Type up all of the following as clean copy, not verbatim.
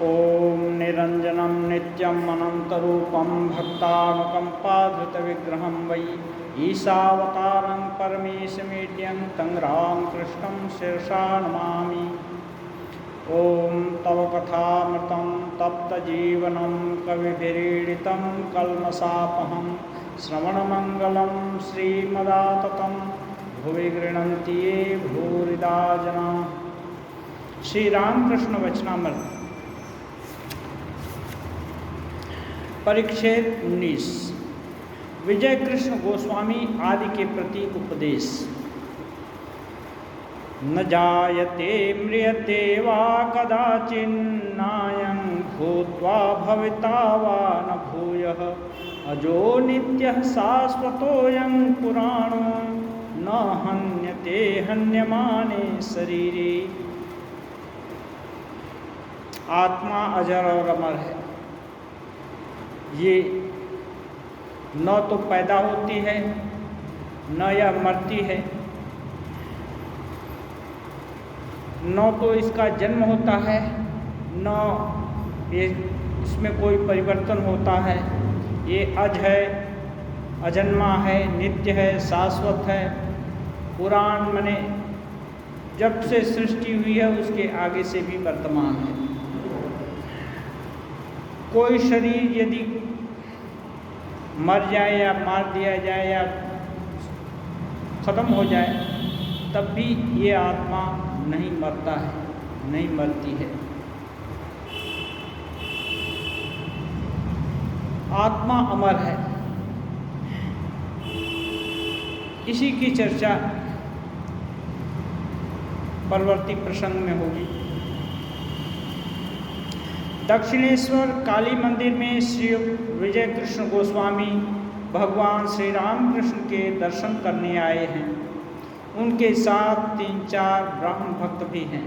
ॐ निरञ्जनं नित्यम् अनन्तरूपं भक्तानुकम्पाधृतविग्रहं वै ईशावतारं परमेशमीड्यं तं रामकृष्णं शिरसा नमामि। ॐ तव कथामृतं तप्तजीवनं कविभिरीडितं कल्मषापहं श्रवणमङ्गलं श्रीमदाततं भुवि गृह्णन्ति ये भूरिदा जनाः। श्री रामकृष्ण वचनामृत परिच्छेद 19 विजय कृष्ण गोस्वामी आदि के प्रति उपदेश। न जायते म्रियते वा कदाचिन्नायं भूत्वा भविता वा न भूयः अजो नित्यः शाश्वतोऽयं पुराणो न हन्यते हन्यमाने शरीरे। आत्मा अजर और अमर है। ये न तो पैदा होती है न यह मरती है, न तो इसका जन्म होता है न इसमें कोई परिवर्तन होता है। ये अज है, अजन्मा है, नित्य है, शाश्वत है। पुराण माने जब से सृष्टि हुई है उसके आगे से भी वर्तमान है। कोई शरीर यदि मर जाए या मार दिया जाए या ख़त्म हो जाए तब भी ये आत्मा नहीं मरता है, नहीं मरती है। आत्मा अमर है। इसी की चर्चा परवर्ती प्रसंग में होगी। दक्षिणेश्वर काली मंदिर में श्री विजय कृष्ण गोस्वामी भगवान श्री रामकृष्ण के दर्शन करने आए हैं। उनके साथ 3-4 ब्राह्मण भक्त भी हैं।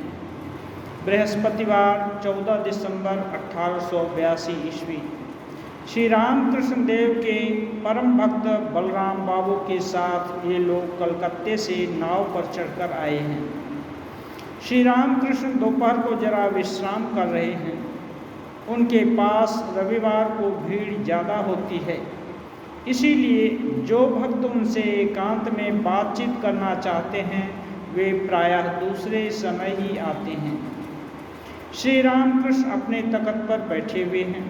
बृहस्पतिवार 14 दिसंबर 1882 ईस्वी श्री रामकृष्ण देव के परम भक्त बलराम बाबू के साथ ये लोग कलकत्ते से नाव पर चढ़कर आए हैं। श्री रामकृष्ण दोपहर को जरा विश्राम कर रहे हैं। उनके पास रविवार को भीड़ ज़्यादा होती है, इसीलिए जो भक्त उनसे एकांत में बातचीत करना चाहते हैं वे प्रायः दूसरे समय ही आते हैं। श्री रामकृष्ण अपने तख्त पर बैठे हुए हैं।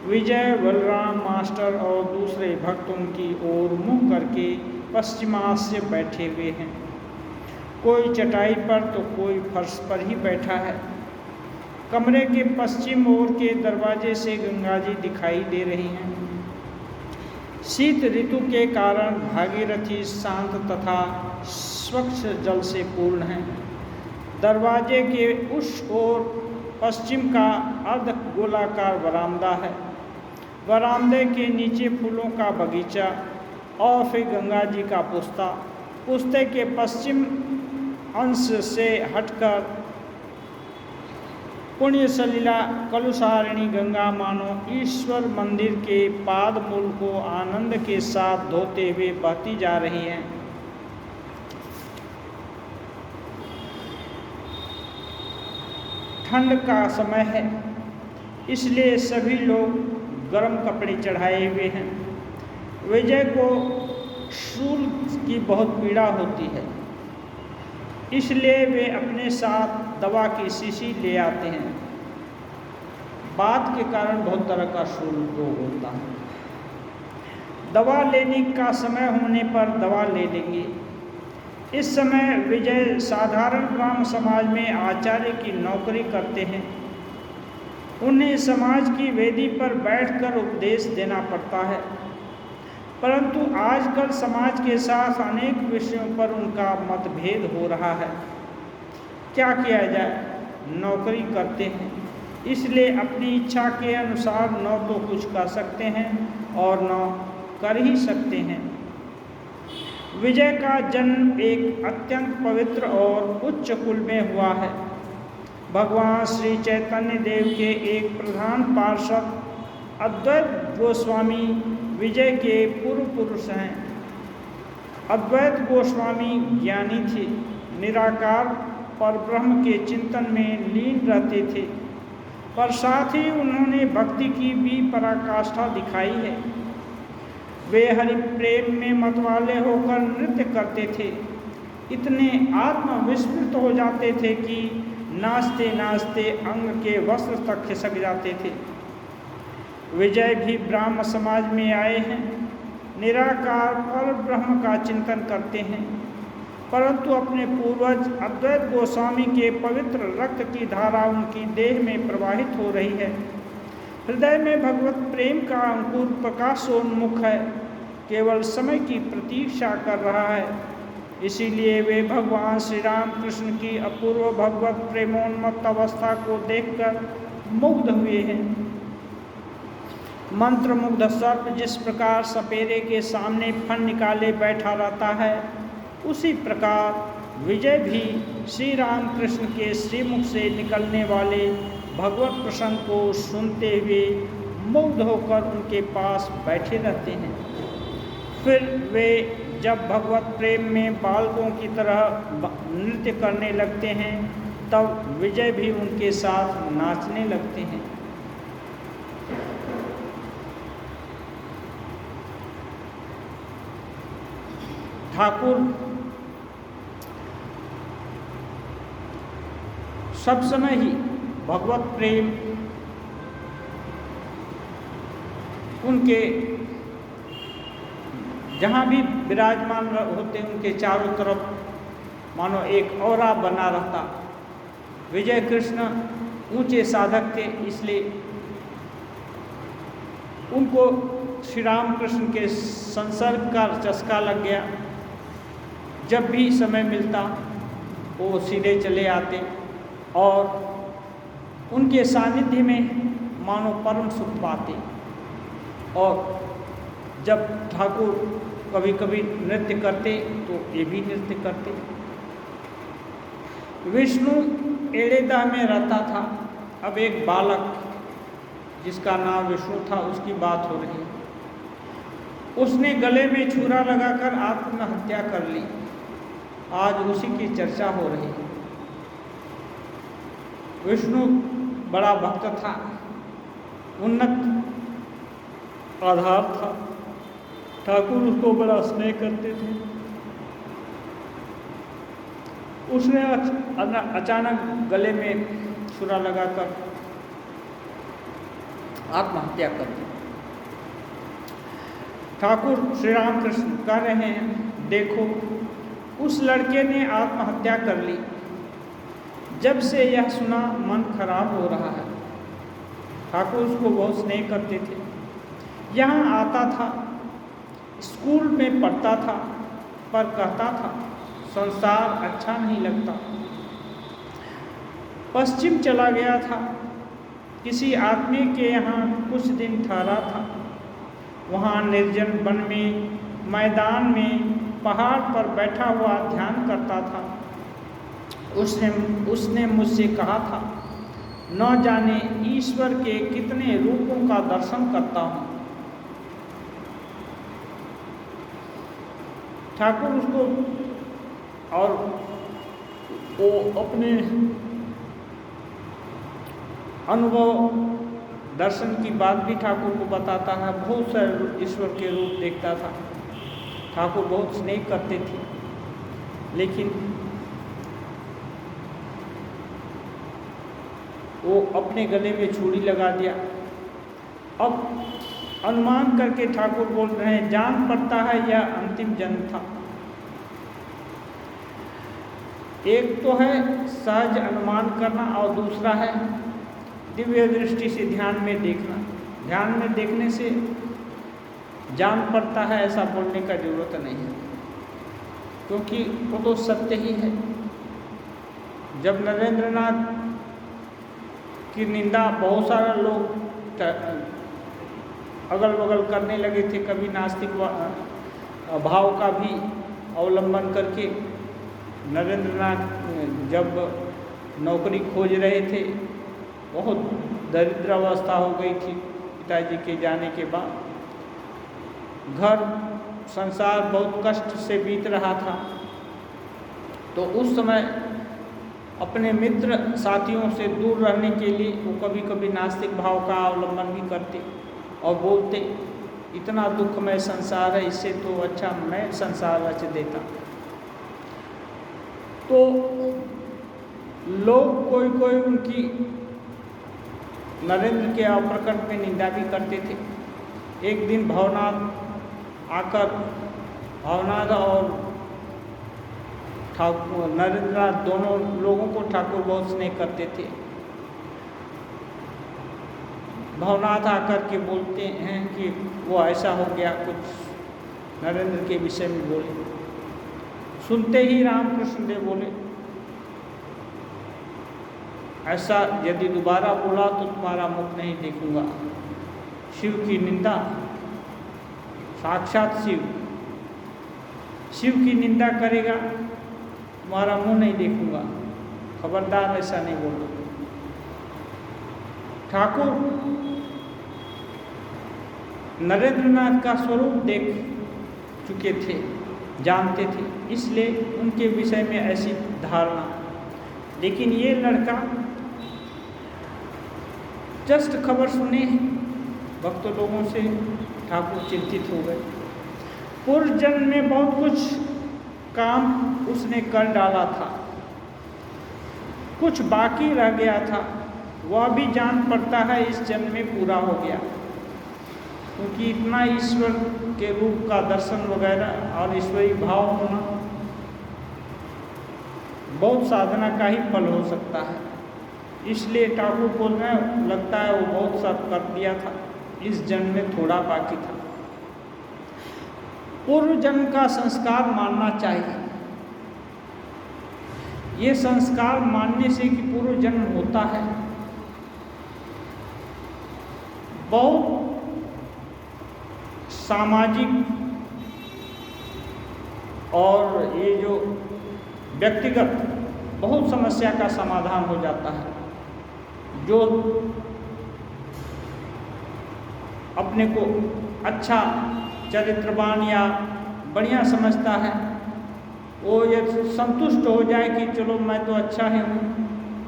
विजय, बलराम मास्टर और दूसरे भक्त उनकी ओर मुँह करके पश्चिमास्य बैठे हुए हैं। कोई चटाई पर तो कोई फर्श पर ही बैठा है। कमरे के पश्चिम ओर के दरवाजे से गंगा जी दिखाई दे रही हैं। शीत ऋतु के कारण भागीरथी शांत तथा स्वच्छ जल से पूर्ण है। दरवाजे के उस ओर पश्चिम का अर्ध गोलाकार बरामदा है। बरामदे के नीचे फूलों का बगीचा और फिर गंगा जी का पुस्ता। पुस्ते के पश्चिम अंश से हटकर पुण्य सलीला कलुषारिणी गंगा मानो ईश्वर मंदिर के पाद मूल को आनंद के साथ धोते हुए बहती जा रही हैं। ठंड का समय है, इसलिए सभी लोग गर्म कपड़े चढ़ाए हुए हैं। विजय को शूल की बहुत पीड़ा होती है, इसलिए वे अपने साथ दवा की शीशी ले आते हैं। बात के कारण बहुत तरह का शूल रोग होता है। दवा लेने का समय होने पर दवा ले लेंगे। इस समय विजय साधारण ब्राह्मण समाज में आचार्य की नौकरी करते हैं। उन्हें समाज की वेदी पर बैठकर उपदेश देना पड़ता है, परंतु आजकल समाज के साथ अनेक विषयों पर उनका मतभेद हो रहा है। क्या किया जाए, नौकरी करते हैं, इसलिए अपनी इच्छा के अनुसार न तो कुछ कर सकते हैं और न कर ही सकते हैं। विजय का जन्म एक अत्यंत पवित्र और उच्च कुल में हुआ है। भगवान श्री चैतन्य देव के एक प्रधान पार्षद अद्वैत गोस्वामी विजय के पूर्व पुरुष हैं। अद्वैत गोस्वामी ज्ञानी थे, निराकार परब्रह्म के चिंतन में लीन रहते थे। पर साथ ही उन्होंने भक्ति की भी पराकाष्ठा दिखाई है। वे हरि प्रेम में मतवाले होकर नृत्य करते थे, इतने आत्मविस्मृत हो जाते थे कि नाचते नाचते अंग के वस्त्र तक खिसक जाते थे। विजय भी ब्राह्म समाज में आए हैं, निराकार पर ब्रह्म का चिंतन करते हैं, परंतु अपने पूर्वज अद्वैत गोस्वामी के पवित्र रक्त की धारा उनकी देह में प्रवाहित हो रही है। हृदय में भगवत प्रेम का अंकुर प्रकाशोन्मुख है, केवल समय की प्रतीक्षा कर रहा है। इसीलिए वे भगवान श्री राम कृष्ण की अपूर्व भगवत प्रेमोन्मत्त अवस्था को देखकर मुग्ध हुए हैं। मंत्रमुग्ध सर्प जिस प्रकार सपेरे के सामने फन निकाले बैठा रहता है, उसी प्रकार विजय भी श्री राम कृष्ण के श्रीमुख से निकलने वाले भगवत प्रसंग को सुनते हुए मुग्ध होकर उनके पास बैठे रहते हैं। फिर वे जब भगवत प्रेम में बालकों की तरह नृत्य करने लगते हैं, तब विजय भी उनके साथ नाचने लगते हैं। ठाकुर सब समय ही भगवत प्रेम उनके जहाँ भी विराजमान होते उनके चारों तरफ मानो एक औरा बना रहता। विजय कृष्ण ऊंचे साधक थे, इसलिए उनको श्री राम कृष्ण के संसर्ग का चस्का लग गया। जब भी समय मिलता वो सीधे चले आते और उनके सानिध्य में मानो परम सुख पाते। और जब ठाकुर कभी कभी नृत्य करते तो ये भी नृत्य करते। विष्णु एड़ेदा में रहता था। अब एक बालक जिसका नाम विष्णु था, उसकी बात हो रही है। उसने गले में छुरा लगाकर आत्महत्या कर ली। आज उसी की चर्चा हो रही है। विष्णु बड़ा भक्त था, उन्नत आधार था। ठाकुर उसको बड़ा स्नेह करते थे। उसने अचानक गले में छुरा लगाकर आत्महत्या कर दी। ठाकुर श्री राम कृष्ण कह रहे हैं, देखो उस लड़के ने आत्महत्या कर ली। जब से यह सुना मन खराब हो रहा है। ठाकुर उसको बहुत स्नेह करते थे। यहाँ आता था, स्कूल में पढ़ता था, पर कहता था संसार अच्छा नहीं लगता। पश्चिम चला गया था, किसी आदमी के यहाँ कुछ दिन ठहरा था। वहाँ निर्जन वन में, मैदान में, पहाड़ पर बैठा हुआ ध्यान करता था। उसने मुझसे कहा था, न जाने ईश्वर के कितने रूपों का दर्शन करता हूँ। ठाकुर उसको और वो अपने अनुभव दर्शन की बात भी ठाकुर को बताता है। बहुत सारे ईश्वर के रूप देखता था। ठाकुर बहुत स्नेह करते थे, लेकिन वो अपने गले में छुरी लगा दिया। अब अनुमान करके ठाकुर बोल रहे हैं, जान पड़ता है यह अंतिम जन्म था। एक तो है सहज अनुमान करना और दूसरा है दिव्य दृष्टि से ध्यान में देखना। ध्यान में देखने से जान पड़ता है, ऐसा बोलने का जरूरत नहीं है, क्योंकि वो तो सत्य ही है। जब नरेंद्रनाथ की निंदा बहुत सारे लोग अगल बगल करने लगे थे, कभी नास्तिक भाव का भी अवलंबन करके। नरेंद्रनाथ जब नौकरी खोज रहे थे, बहुत दरिद्र अवस्था हो गई थी पिताजी के जाने के बाद। घर संसार बहुत कष्ट से बीत रहा था। तो उस समय अपने मित्र साथियों से दूर रहने के लिए वो कभी कभी नास्तिक भाव का अवलंबन भी करते और बोलते, इतना दुखमय संसार है, इससे तो अच्छा मैं संसार रच देता। तो लोग कोई कोई उनकी नरेंद्र के अप्रकट में निंदा भी करते थे। एक दिन भवनाथ आकर भवनाथ और ठाकुर नरेंद्रनाथ दोनों लोगों को ठाकुर बहुत स्नेह करते थे। भवनाथ आकर के बोलते हैं कि वो ऐसा हो गया, कुछ नरेंद्र के विषय में बोले। सुनते ही रामकृष्ण देव बोले, ऐसा यदि दोबारा बोला तो तुम्हारा मुख नहीं देखूंगा। शिव की निंदा, साक्षात शिव की निंदा करेगा, तुम्हारा मुंह नहीं देखूंगा, खबरदार ऐसा नहीं बोलो। ठाकुर नरेंद्रनाथ का स्वरूप देख चुके थे, जानते थे, इसलिए उनके विषय में ऐसी धारणा। लेकिन ये लड़का जस्ट खबर सुने भक्त लोगों से ठाकुर चिंतित हो गए। पूर्व जन्म में बहुत कुछ काम उसने कर डाला था, कुछ बाकी रह गया था, वह भी जान पड़ता है इस जन्म में पूरा हो गया। क्योंकि इतना ईश्वर के रूप का दर्शन वगैरह और ईश्वरी भाव होना बहुत साधना का ही फल हो सकता है। इसलिए ठाकुर बोल रहे हैं, लगता है वो बहुत सब कर दिया था, इस जन्म में थोड़ा बाकी था। पूर्व जन्म का संस्कार मानना चाहिए। ये संस्कार मानने से कि पूर्व जन्म होता है, बहुत सामाजिक और ये जो व्यक्तिगत बहुत समस्या का समाधान हो जाता है। जो अपने को अच्छा चरित्रवान या बढ़िया समझता है, वो ये संतुष्ट हो जाए कि चलो मैं तो अच्छा ही हूँ,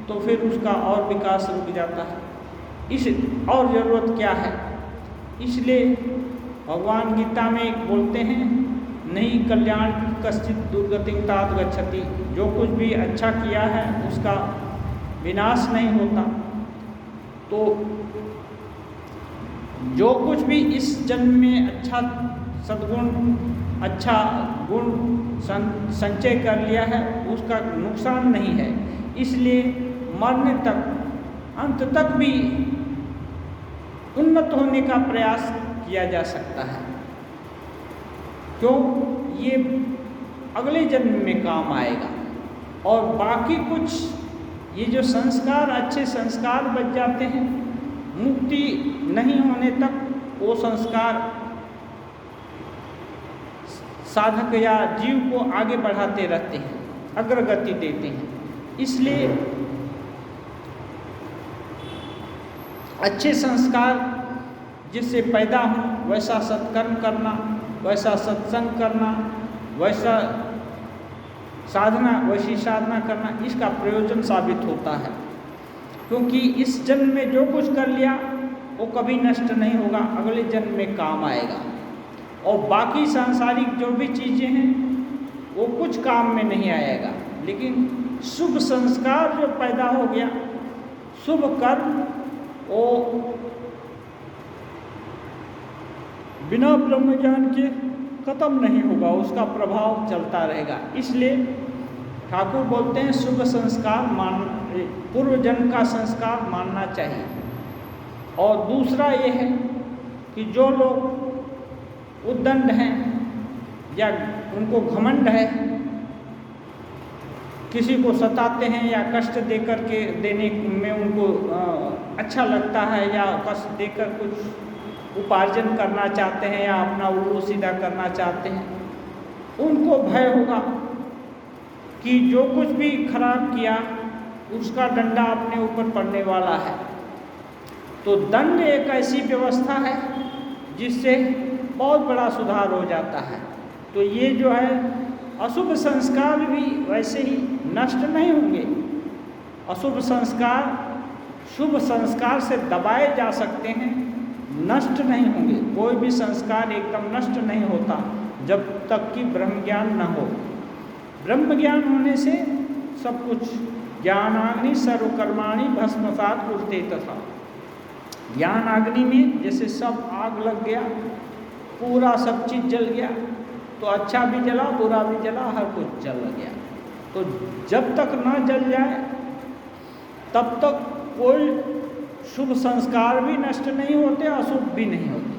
तो फिर उसका और विकास रुक जाता है। इस और ज़रूरत क्या है? इसलिए भगवान गीता में बोलते हैं, नहीं कल्याण कश्चित दुर्गतिं तात गच्छति। जो कुछ भी अच्छा किया है उसका विनाश नहीं होता। तो जो कुछ भी इस जन्म में अच्छा सद्गुण, अच्छा गुण संचय कर लिया है, उसका नुकसान नहीं है। इसलिए मरने तक, अंत तक भी उन्नत होने का प्रयास किया जा सकता है। क्यों? ये अगले जन्म में काम आएगा। और बाकी कुछ ये जो संस्कार, अच्छे संस्कार बच जाते हैं, मुक्ति नहीं होने तक वो संस्कार साधक या जीव को आगे बढ़ाते रहते हैं, अग्रगति देते हैं। इसलिए अच्छे संस्कार जिससे पैदा हों, वैसा सत्कर्म करना, वैसा सत्संग करना, वैसा साधना, वैसी साधना करना, इसका प्रयोजन साबित होता है। क्योंकि इस जन्म में जो कुछ कर लिया वो कभी नष्ट नहीं होगा, अगले जन्म में काम आएगा। और बाकी सांसारिक जो भी चीज़ें हैं वो कुछ काम में नहीं आएगा। लेकिन शुभ संस्कार जो पैदा हो गया, शुभ कर्म, वो बिना ब्रह्म ज्ञान के खत्म नहीं होगा, उसका प्रभाव चलता रहेगा। इसलिए ठाकुर बोलते हैं शुभ संस्कार पूर्व जन्म का संस्कार मानना चाहिए। और दूसरा ये है कि जो लोग उद्दंड हैं या उनको घमंड है, किसी को सताते हैं या कष्ट देकर के देने में उनको अच्छा लगता है, या कष्ट देकर कुछ उपार्जन करना चाहते हैं या अपना उल्लू सीधा करना चाहते हैं, उनको भय होगा कि जो कुछ भी खराब किया उसका दंडा अपने ऊपर पड़ने वाला है। तो दंड एक ऐसी व्यवस्था है जिससे बहुत बड़ा सुधार हो जाता है। तो ये जो है अशुभ संस्कार भी वैसे ही नष्ट नहीं होंगे, अशुभ संस्कार शुभ संस्कार से दबाए जा सकते हैं, नष्ट नहीं होंगे। कोई भी संस्कार एकदम नष्ट नहीं होता जब तक कि ब्रह्म ज्ञान न हो। ब्रह्म ज्ञान होने से सब कुछ, ज्ञानाग्नि सर्वकर्माणि भस्मसात् कुरुते तथा। ज्ञान अग्नि में जैसे सब आग लग गया, पूरा सब चीज़ जल गया, तो अच्छा भी जला बुरा भी जला, हर कुछ जल गया। तो जब तक ना जल जाए तब तक कोई शुभ संस्कार भी नष्ट नहीं होते, अशुभ भी नहीं होते।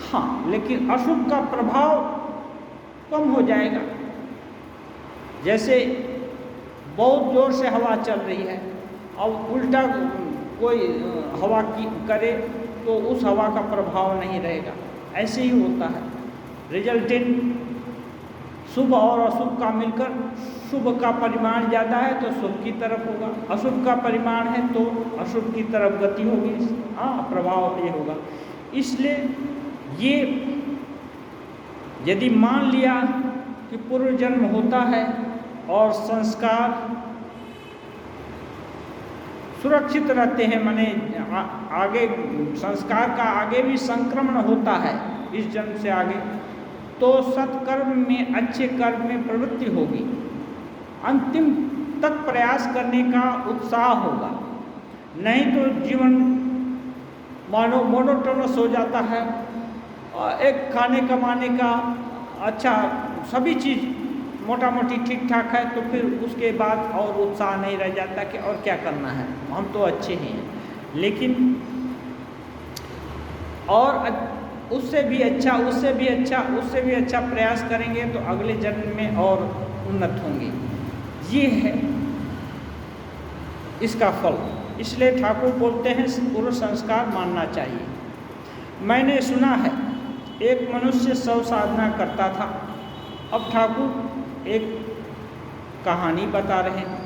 हाँ, लेकिन अशुभ का प्रभाव कम हो जाएगा। जैसे बहुत ज़ोर से हवा चल रही है, अब उल्टा कोई हवा की करे तो उस हवा का प्रभाव नहीं रहेगा। ऐसे ही होता है। रिजल्टेंट शुभ और अशुभ का मिलकर, शुभ का परिमाण ज़्यादा है तो शुभ की तरफ होगा, अशुभ का परिमाण है तो अशुभ की तरफ गति होगी। हाँ, प्रभाव ये होगा। इसलिए ये यदि मान लिया कि पूर्व जन्म होता है और संस्कार सुरक्षित रहते हैं, माने आगे संस्कार का आगे भी संक्रमण होता है इस जन्म से आगे, तो सत्कर्म में, अच्छे कर्म में प्रवृत्ति होगी, अंतिम तक प्रयास करने का उत्साह होगा। नहीं तो जीवन मानो मोनोटोनस हो जाता है, एक खाने कमाने का अच्छा सभी चीज़ मोटा मोटी ठीक ठाक है, तो फिर उसके बाद और उत्साह नहीं रह जाता कि और क्या करना है, हम तो अच्छे हैं। लेकिन और उससे भी अच्छा, उससे भी अच्छा, उससे भी अच्छा प्रयास करेंगे तो अगले जन्म में और उन्नत होंगे। ये है इसका फल। इसलिए ठाकुर बोलते हैं पूर्व संस्कार मानना चाहिए। मैंने सुना है एक मनुष्य 100 साधना करता था। अब ठाकुर एक कहानी बता रहे हैं,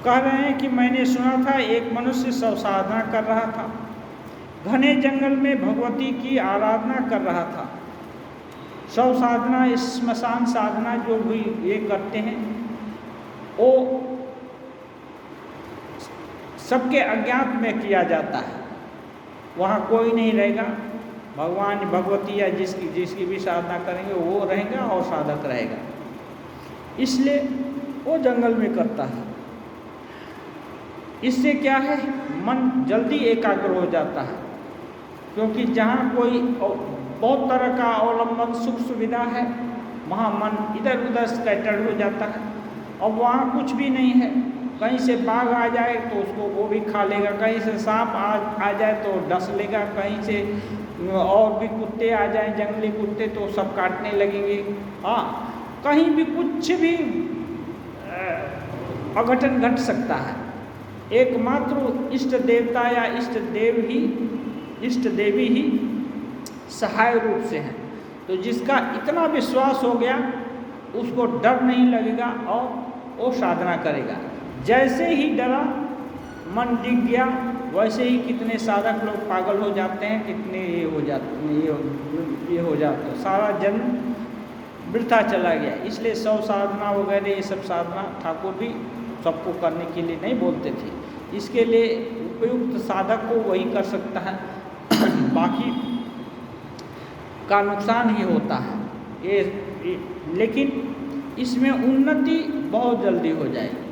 कह रहे हैं कि मैंने सुना था एक मनुष्य 100 साधना कर रहा था, घने जंगल में भगवती की आराधना कर रहा था। 100 साधना, स्मशान साधना जो भी ये करते हैं, वो सबके अज्ञात में किया जाता है। वहाँ कोई नहीं रहेगा, भगवान भगवती या जिसकी भी साधना करेंगे वो रहेगा और साधक रहेगा। इसलिए वो जंगल में करता है। इससे क्या है, मन जल्दी एकाग्र हो जाता है, क्योंकि जहाँ कोई बहुत तरह का अवलंबन सुख सुविधा है, वहाँ मन इधर उधर स्कैटर्ड हो जाता है। अब वहाँ कुछ भी नहीं है, कहीं से बाघ आ जाए तो उसको वो भी खा लेगा, कहीं से सांप आ जाए तो डस लेगा, कहीं से और भी कुत्ते आ जाए, जंगली कुत्ते, तो सब काटने लगेंगे। हाँ, कहीं भी कुछ भी अघटन घट सकता है। एकमात्र इष्ट देवता या इष्ट देवी ही सहाय रूप से हैं। तो जिसका इतना विश्वास हो गया उसको डर नहीं लगेगा और वो साधना करेगा। जैसे ही डरा, मन दिख गया, वैसे ही कितने साधक लोग पागल हो जाते हैं, कितने ये हो जाते हैं, सारा जन्म वृथा चला गया। इसलिए 100 साधना वगैरह ये सब साधना ठाकुर भी सबको करने के लिए नहीं बोलते थे। इसके लिए उपयुक्त साधक को वही कर सकता है, बाकी का नुकसान ही होता है ये। लेकिन इसमें उन्नति बहुत जल्दी हो जाएगी,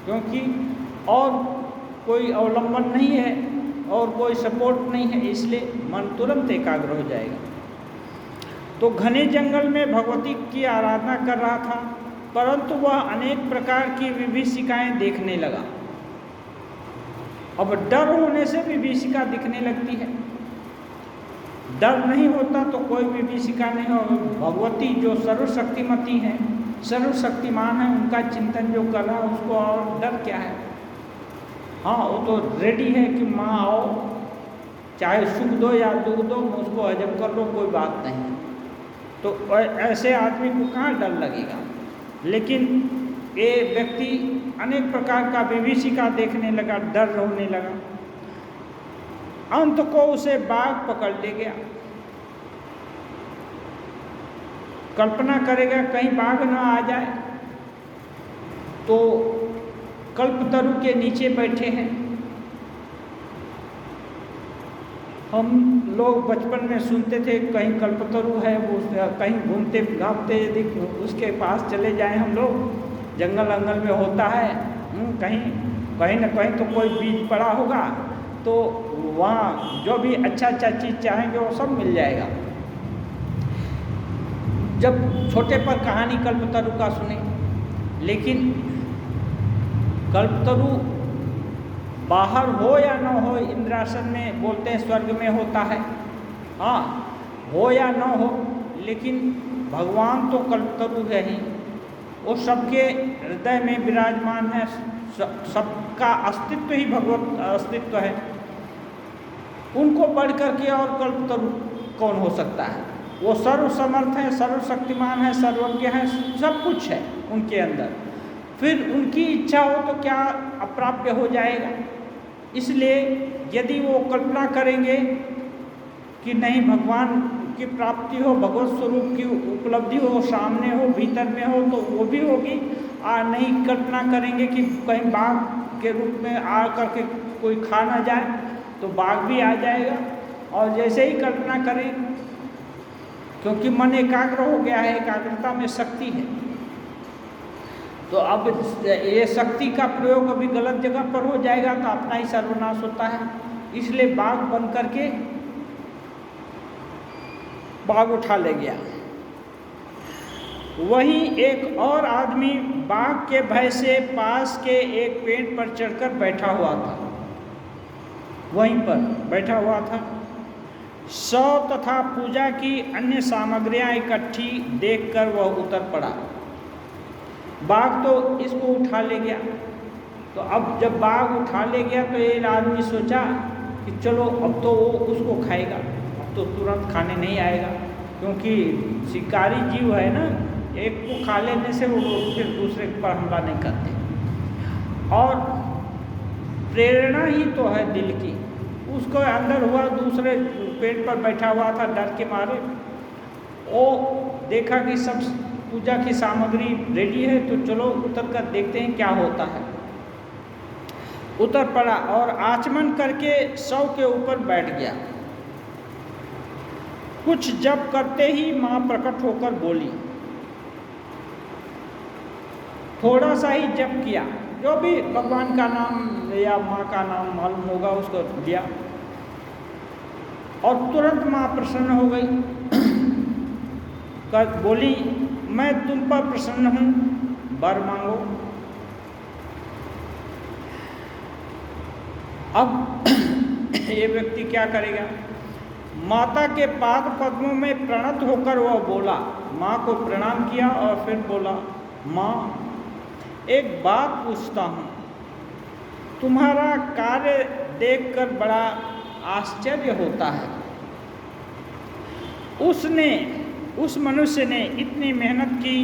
क्योंकि और कोई अवलंबन नहीं है और कोई सपोर्ट नहीं है, इसलिए मन तुरंत एकाग्र हो जाएगा। तो घने जंगल में भगवती की आराधना कर रहा था, परंतु वह अनेक प्रकार की विभीषिकाएं देखने लगा। अब डर होने से विभीषिका दिखने लगती है। डर नहीं होता तो कोई विभीषिका नहीं हो। भगवती जो सर्वशक्तिमती हैं, सर्वशक्तिमान है, उनका चिंतन जो कर रहा है उसको और डर क्या है। हाँ, वो तो रेडी है कि माँ आओ, चाहे सुख दो या दुख दो, उसको हजम कर लो, कोई बात नहीं। तो ऐसे आदमी को कहाँ डर लगेगा। लेकिन ये व्यक्ति अनेक प्रकार का विभीषिका देखने लगा, डर होने लगा। अंत को उसे बाघ पकड़ ले गया। कल्पना करेगा कहीं बाघ न आ जाए, तो कल्पतरु के नीचे बैठे हैं। हम लोग बचपन में सुनते थे कहीं कल्पतरु है, वो कहीं घूमते घामते यदि उसके पास चले जाएं हम लोग, जंगल अंगल में होता है, कहीं न कहीं तो कोई बीज पड़ा होगा, तो वहाँ जो भी अच्छा चीज़ चाहेंगे वो सब मिल जाएगा। जब छोटे पर कहानी कल्पतरु का सुने, लेकिन कल्पतरु बाहर हो या न हो, इंद्रासन में बोलते हैं स्वर्ग में होता है, हाँ हो या न हो, लेकिन भगवान तो कल्पतरु है ही, वो सबके हृदय में विराजमान है, सबका अस्तित्व ही भगवत अस्तित्व है। उनको बढ़ करके और कल्पतरु कौन हो सकता है? वो सर्वसमर्थ है, सर्वशक्तिमान है, सर्वज्ञ है, सब कुछ है उनके अंदर। फिर उनकी इच्छा हो तो क्या अप्राप्य हो जाएगा? इसलिए यदि वो कल्पना करेंगे कि नहीं भगवान की प्राप्ति हो, भगवत स्वरूप की उपलब्धि हो, सामने हो, भीतर में हो, तो वो भी होगी। और नहीं कल्पना करेंगे कि कहीं बाघ के रूप में आ करके कोई खा ना जाए, तो बाघ भी आ जाएगा। और जैसे ही कल्पना करें, क्योंकि मन एकाग्र हो गया है, एकाग्रता में शक्ति है, तो अब ये शक्ति का प्रयोग अभी गलत जगह पर हो जाएगा तो अपना ही सर्वनाश होता है। इसलिए बाघ बन करके बाघ उठा ले गया। वहीं एक और आदमी बाघ के भय से पास के एक पेड़ पर चढ़कर बैठा हुआ था, वहीं पर बैठा हुआ था। सौ तथा पूजा की अन्य सामग्रियां इकट्ठी देखकर वह उतर पड़ा। बाघ तो इसको उठा ले गया, तो अब जब बाघ उठा ले गया तो ये आदमी सोचा कि चलो अब तो वो उसको खाएगा, अब तो तुरंत खाने नहीं आएगा, क्योंकि शिकारी जीव है ना, एक को खा लेने से वो फिर दूसरे पर हमला नहीं करते। और प्रेरणा ही तो है दिल की, उसको अंदर हुआ, दूसरे पेड़ पर बैठा हुआ था, डर के मारे वो देखा कि सब पूजा की सामग्री रेडी है, तो चलो उतर कर देखते हैं क्या होता है। उतर पड़ा और आचमन करके शव के ऊपर बैठ गया। कुछ जप करते ही माँ प्रकट होकर बोली। थोड़ा सा ही जप किया, जो भी भगवान का नाम या माँ का नाम मालूम होगा उसको दिया, और तुरंत माँ प्रसन्न हो गई। बोली, मैं तुम पर प्रसन्न हूँ, वर मांगो। अब ये व्यक्ति क्या करेगा? माता के पाद पद्मों में प्रणत होकर वह बोला, माँ को प्रणाम किया और फिर बोला, माँ एक बात पूछता हूँ, तुम्हारा कार्य देखकर बड़ा आश्चर्य होता है। उस मनुष्य ने इतनी मेहनत की,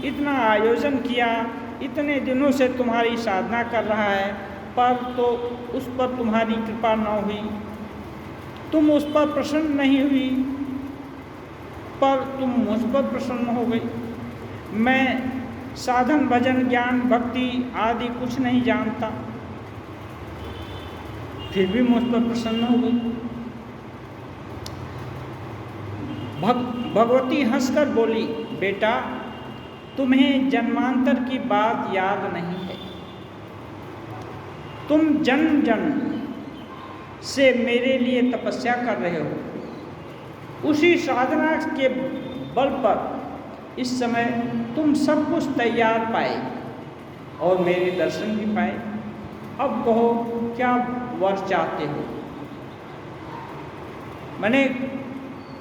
इतना आयोजन किया, इतने दिनों से तुम्हारी साधना कर रहा है, पर तो उस पर तुम्हारी कृपा न हुई, तुम उस पर प्रसन्न नहीं हुई, पर तुम मुझ पर प्रसन्न हो गई। मैं साधन भजन ज्ञान भक्ति आदि कुछ नहीं जानता, फिर भी मुझ पर प्रसन्न हो गई। भगवती हंसकर बोली, बेटा तुम्हें जन्मांतर की बात याद नहीं है। तुम जन्म जन्म से मेरे लिए तपस्या कर रहे हो। उसी साधना के बल पर इस समय तुम सब कुछ तैयार पाए और मेरे दर्शन भी पाए। अब कहो क्या वर चाहते हो? मैंने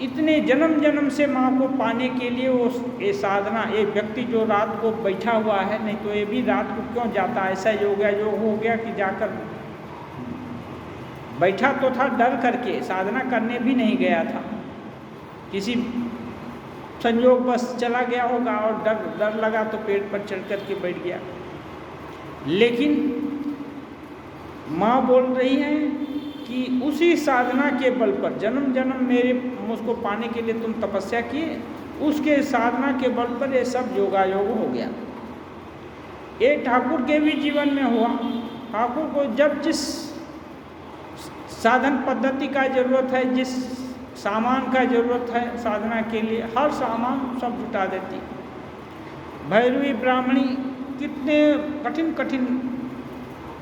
इतने जन्म जन्म से माँ को पाने के लिए वो ये साधना, ये व्यक्ति जो रात को बैठा हुआ है, नहीं तो ये भी रात को क्यों जाता? ऐसा योग हो गया कि जाकर बैठा तो था डर करके, साधना करने भी नहीं गया था, किसी संयोग बस चला गया होगा और डर लगा तो पेड़ पर चढ़ कर के बैठ गया। लेकिन माँ बोल रही है कि उसी साधना के बल पर जन्म जन्म मेरे मुझको पाने के लिए तुम तपस्या किए, उसके साधना के बल पर ये सब योगायोग हो गया। ये ठाकुर के भी जीवन में हुआ। ठाकुर को जब जिस साधन पद्धति का जरूरत है, जिस सामान का जरूरत है साधना के लिए, हर सामान सब जुटा देती। भैरवी ब्राह्मणी कितने कठिन कठिन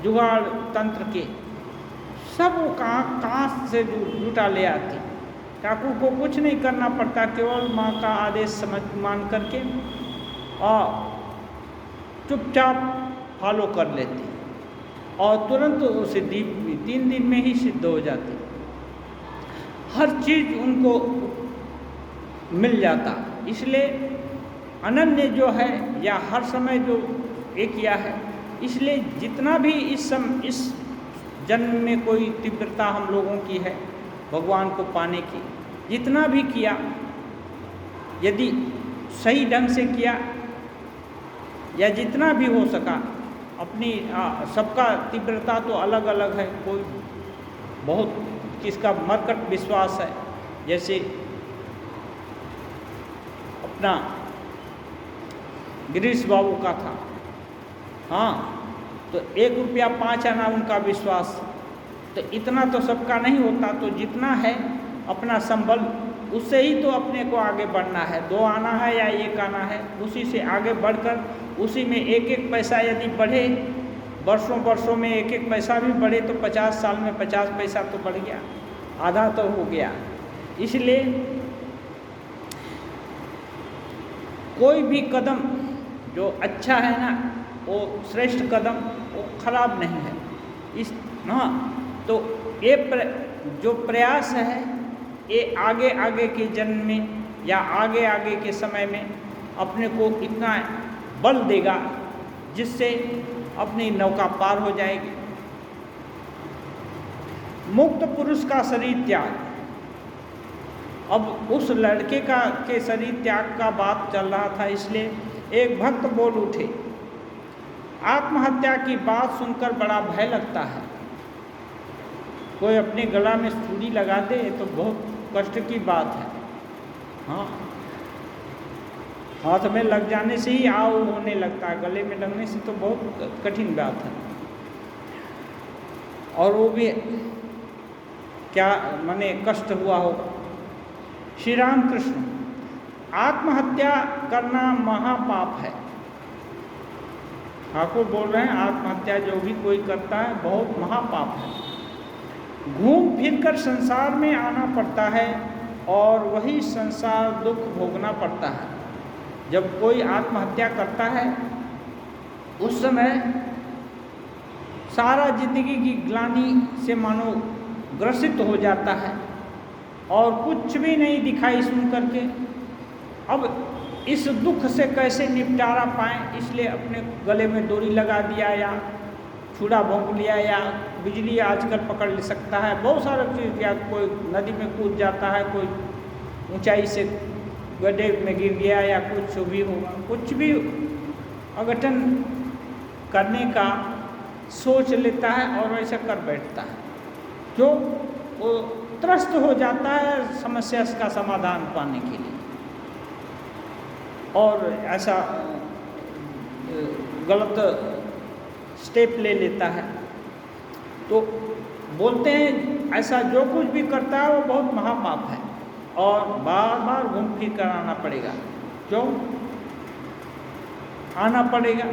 जुगाड़ तंत्र के सब वो कहाँ से जुटा ले आती। ठाकुर को कुछ नहीं करना पड़ता, केवल माँ का आदेश समझ मान करके और चुपचाप फॉलो कर लेती और तुरंत वो सिद्धि 3 दिन में ही सिद्ध हो जाती। हर चीज़ उनको मिल जाता। इसलिए अनन्य जो है या हर समय जो ये किया है, इसलिए जितना भी इस जन्म में कोई तीव्रता हम लोगों की है भगवान को पाने की, जितना भी किया यदि सही ढंग से किया या जितना भी हो सका अपनी सबका तीव्रता तो अलग अलग है। कोई बहुत किसका मरकट विश्वास है, जैसे अपना गिरीश बाबू का था। हाँ, तो 1 रुपया 5 आना उनका विश्वास। तो इतना तो सबका नहीं होता, तो जितना है अपना संबल उससे ही तो अपने को आगे बढ़ना है। 2 आना है या 1 आना है, उसी से आगे बढ़कर उसी में 1-1 पैसा यदि बढ़े, वर्षों वर्षों में 1-1 पैसा भी बढ़े तो 50 साल में 50 पैसा तो बढ़ गया, आधा तो हो गया। इसलिए कोई भी कदम जो अच्छा है ना, वो श्रेष्ठ कदम, वो खराब नहीं है। इस हाँ, तो ये जो प्रयास है ये आगे आगे के जन्म में या आगे आगे के समय में अपने को इतना बल देगा जिससे अपनी नौका पार हो जाएगी। मुक्त पुरुष का शरीर त्याग। अब उस लड़के के शरीर त्याग का बात चल रहा था, इसलिए एक भक्त बोल उठे, आत्महत्या की बात सुनकर बड़ा भय लगता है। कोई अपने गला में सूली लगा दे तो बहुत कष्ट की बात है। हाँ, हाथ में लग जाने से ही आव होने लगता है, गले में लगने से तो बहुत कठिन बात है। और वो भी क्या माने कष्ट हुआ होगा। श्री राम कृष्ण, आत्महत्या करना महापाप है। ठाकुर बोल रहे हैं आत्महत्या जो भी कोई करता है बहुत महापाप है। घूम फिर कर संसार में आना पड़ता है और वही संसार दुख भोगना पड़ता है। जब कोई आत्महत्या करता है उस समय सारा जिंदगी की ग्लानि से मानो ग्रसित हो जाता है और कुछ भी नहीं दिखाई सुन करके अब इस दुख से कैसे निपटारा पाएं, इसलिए अपने गले में डोरी लगा दिया या छुरा भोंक लिया या बिजली आजकल पकड़ ले सकता है, बहुत सारा चीज़, या कोई नदी में कूद जाता है, कोई ऊंचाई से गड्ढे में गिर गया या कुछ भी होगा, कुछ भी अघटन करने का सोच लेता है और वैसा कर बैठता है, जो वो त्रस्त हो जाता है समस्या का समाधान पाने के लिए और ऐसा गलत स्टेप ले लेता है। तो बोलते हैं ऐसा जो कुछ भी करता है वो बहुत महापाप है और बार बार घूम फिर कर आना पड़ेगा। क्यों आना पड़ेगा?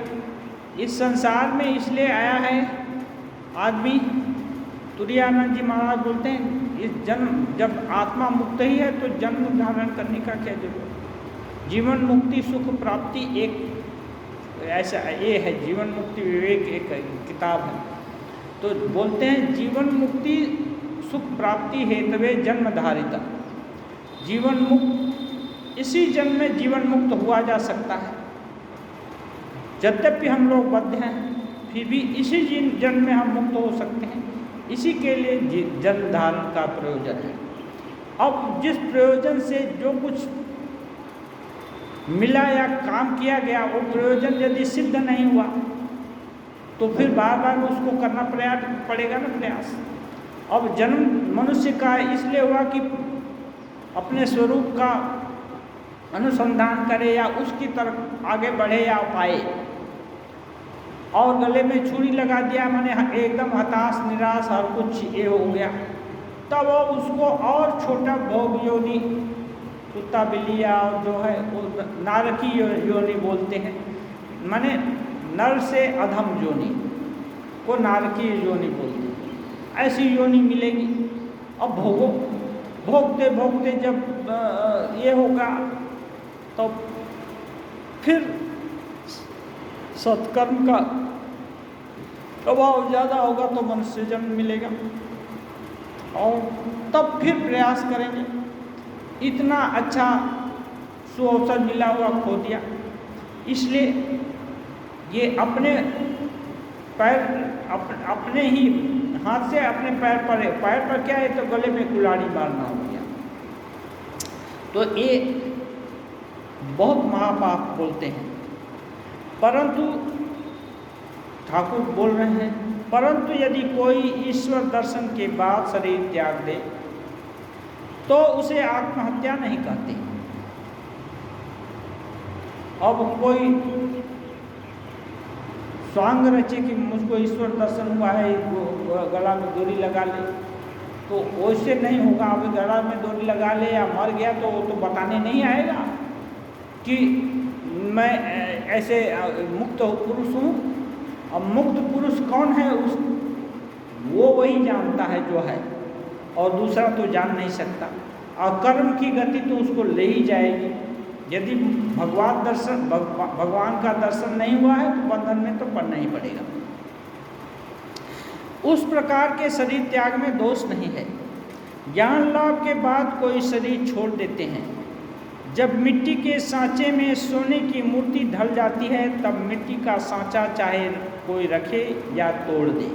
इस संसार में इसलिए आया है आदमी। तुरायानंद जी महाराज बोलते हैं इस जन्म, जब आत्मा मुक्त ही है तो जन्म धारण करने का क्या जरूरत। जीवन मुक्ति सुख प्राप्ति एक ऐसा ये है, जीवन मुक्ति विवेक एक किताब है। तो बोलते हैं जीवन मुक्ति सुख प्राप्ति हेतवे जन्म धारिता। जीवन मुक्त, इसी जन्म में जीवन मुक्त हुआ जा सकता है। यद्यपि हम लोग बद्ध हैं फिर भी इसी जन्म में हम मुक्त हो सकते हैं। इसी के लिए जन्म धारण का प्रयोजन है। अब जिस प्रयोजन से जो कुछ मिला या काम किया गया वो प्रयोजन यदि सिद्ध नहीं हुआ तो फिर बार बार उसको करना पड़ेगा ना प्रयास। अब जन्म मनुष्य का इसलिए हुआ कि अपने स्वरूप का अनुसंधान करे या उसकी तरफ आगे बढ़े या पाए। और गले में छुरी लगा दिया, माने एकदम हताश निराश और कुछ ये हो गया, तब वो उसको और छोटा भोग योनि, कुत्ता बिल्लिया जो है वो नारकी योनि बोलते हैं, माने नर से अधम योनि को नारकी योनि बोलते हैं, ऐसी योनि मिलेगी। अब भोगते भोगते जब ये होगा तो फिर सत्कर्म का प्रभाव ज़्यादा होगा तो मनुष्य जन्म मिलेगा और तब फिर प्रयास करेंगे। इतना अच्छा सुअवसर मिला हुआ खो दिया, इसलिए ये अपने पैर अपने ही हाथ से अपने पैर पर क्या है तो गले में कुल्हाड़ी मारना हो गया। तो ये बहुत महापाप बोलते हैं। परंतु ठाकुर बोल रहे हैं, परंतु यदि कोई ईश्वर दर्शन के बाद शरीर त्याग दे तो उसे आत्महत्या नहीं कहते। अब कोई स्वांग रचे कि मुझको ईश्वर दर्शन हुआ है, गला में डोरी लगा ले, तो वैसे नहीं होगा। अब गला में डोरी लगा ले या मर गया तो वो तो बताने नहीं आएगा कि मैं ऐसे मुक्त पुरुष हूँ। अब मुक्त पुरुष कौन है, वो वही जानता है जो है, और दूसरा तो जान नहीं सकता। और कर्म की गति तो उसको ले ही जाएगी। यदि भगवान का दर्शन नहीं हुआ है तो बंधन में तो पड़ना ही पड़ेगा। उस प्रकार के शरीर त्याग में दोष नहीं है। ज्ञान लाभ के बाद कोई शरीर छोड़ देते हैं। जब मिट्टी के सांचे में सोने की मूर्ति ढल जाती है तब मिट्टी का सांचा चाहे कोई रखे या तोड़ दे।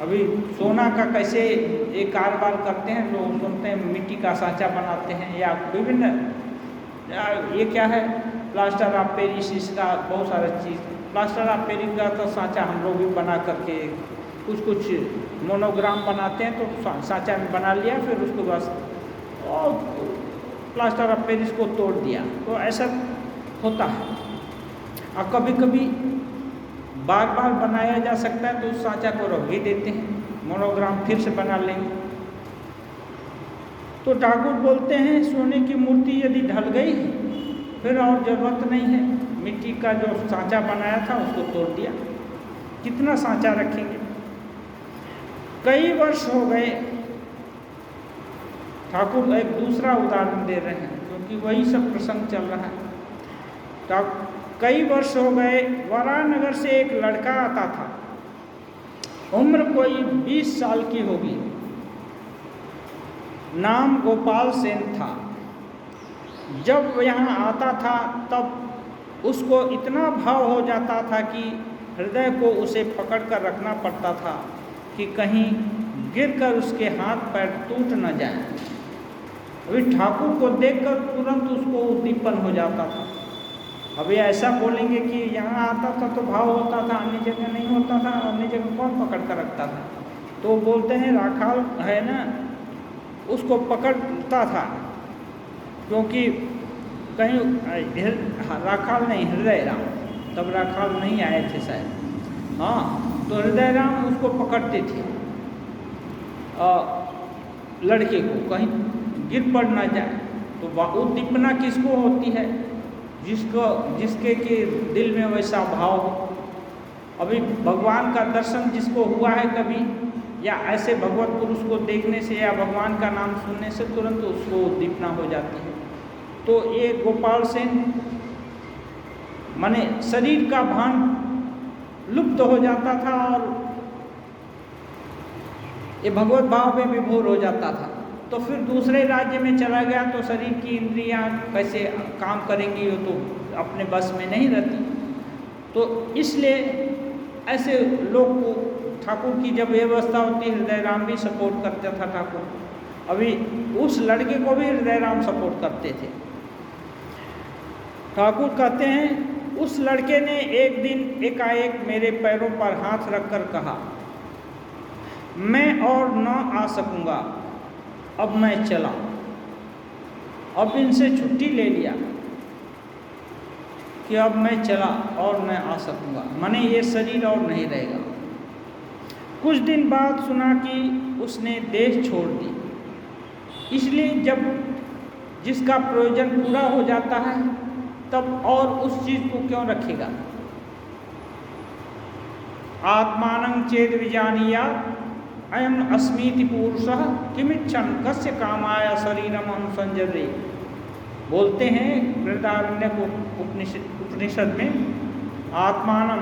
अभी सोना का कैसे एक कारोबार करते हैं, लोग सुनते हैं मिट्टी का सांचा बनाते हैं या विभिन्न, ये क्या है, प्लास्टर ऑफ पेरिस, इसका बहुत सारा चीज़। प्लास्टर ऑफ पेरिस का तो सांचा हम लोग भी बना करके कुछ मोनोग्राम बनाते हैं, तो सांचा में बना लिया, फिर उसको बस और प्लास्टर ऑफ पेरिस को तोड़ दिया। तो ऐसा होता है। और कभी कभी बार बार बनाया जा सकता है तो उस सांचा को रख भी देते हैं, मोनोग्राम फिर से बना लेंगे। तो ठाकुर बोलते हैं सोने की मूर्ति यदि ढल गई फिर और ज़रूरत नहीं है, मिट्टी का जो सांचा बनाया था उसको तोड़ दिया, कितना सांचा रखेंगे। कई वर्ष हो गए, ठाकुर एक दूसरा उदाहरण दे रहे हैं क्योंकि वही सब प्रसंग चल रहा है। कई वर्ष हो गए, वारानगर से एक लड़का आता था, उम्र कोई 20 साल की होगी, नाम गोपाल सेन था। जब यहाँ आता था तब उसको इतना भाव हो जाता था कि हृदय को उसे पकड़ कर रखना पड़ता था कि कहीं गिरकर उसके हाथ पैर टूट न जाए। अभी ठाकुर को देखकर तुरंत उसको उद्दीपन हो जाता था। अभी ऐसा बोलेंगे कि यहाँ आता था तो भाव होता था, अन्य जगह नहीं होता था, अन्य जगह कौन पकड़ कर रखता था। तो बोलते हैं राखाल है ना, उसको पकड़ता था, क्योंकि कहीं राखाल नहीं, हृदय राम, तब राखाल नहीं आए थे शायद, हाँ, तो हृदय राम उसको पकड़ते थे लड़के को, कहीं गिर पड़ ना जाए। तो उद्दीपना किसको होती है? जिसके के दिल में वैसा भाव हो। अभी भगवान का दर्शन जिसको हुआ है कभी, या ऐसे भगवत पुरुष को देखने से या भगवान का नाम सुनने से तुरंत उसको उद्दीपना हो जाती है। तो ये गोपाल सेन माने शरीर का भान लुप्त हो जाता था और ये भगवत भाव में विभोर हो जाता था। तो फिर दूसरे राज्य में चला गया तो शरीर की इंद्रियां कैसे काम करेंगी, वो तो अपने बस में नहीं रहती। तो इसलिए ऐसे लोग को ठाकुर की जब व्यवस्था होती, हृदय राम भी सपोर्ट करता था ठाकुर। अभी उस लड़के को भी हृदय राम सपोर्ट करते थे। ठाकुर कहते हैं उस लड़के ने एक दिन एकाएक मेरे पैरों पर हाथ रखकर कहा, मैं और न आ सकूंगा, अब मैं चला। अब इनसे छुट्टी ले लिया। कि अब मैं चला और मैं आ सकूँगा, माने ये शरीर और नहीं रहेगा। कुछ दिन बाद सुना कि उसने देश छोड़ दी। इसलिए जब जिसका प्रयोजन पूरा हो जाता है तब और उस चीज़ को क्यों रखेगा। आत्मानं चेद विजानीयात् अयम् अस्मीति पुरुषः किमिच्छन् कस्य कामाय शरीरम अनुसंजरे। बोलते हैं बृहदारण्यक उपनिषद में, आत्मानं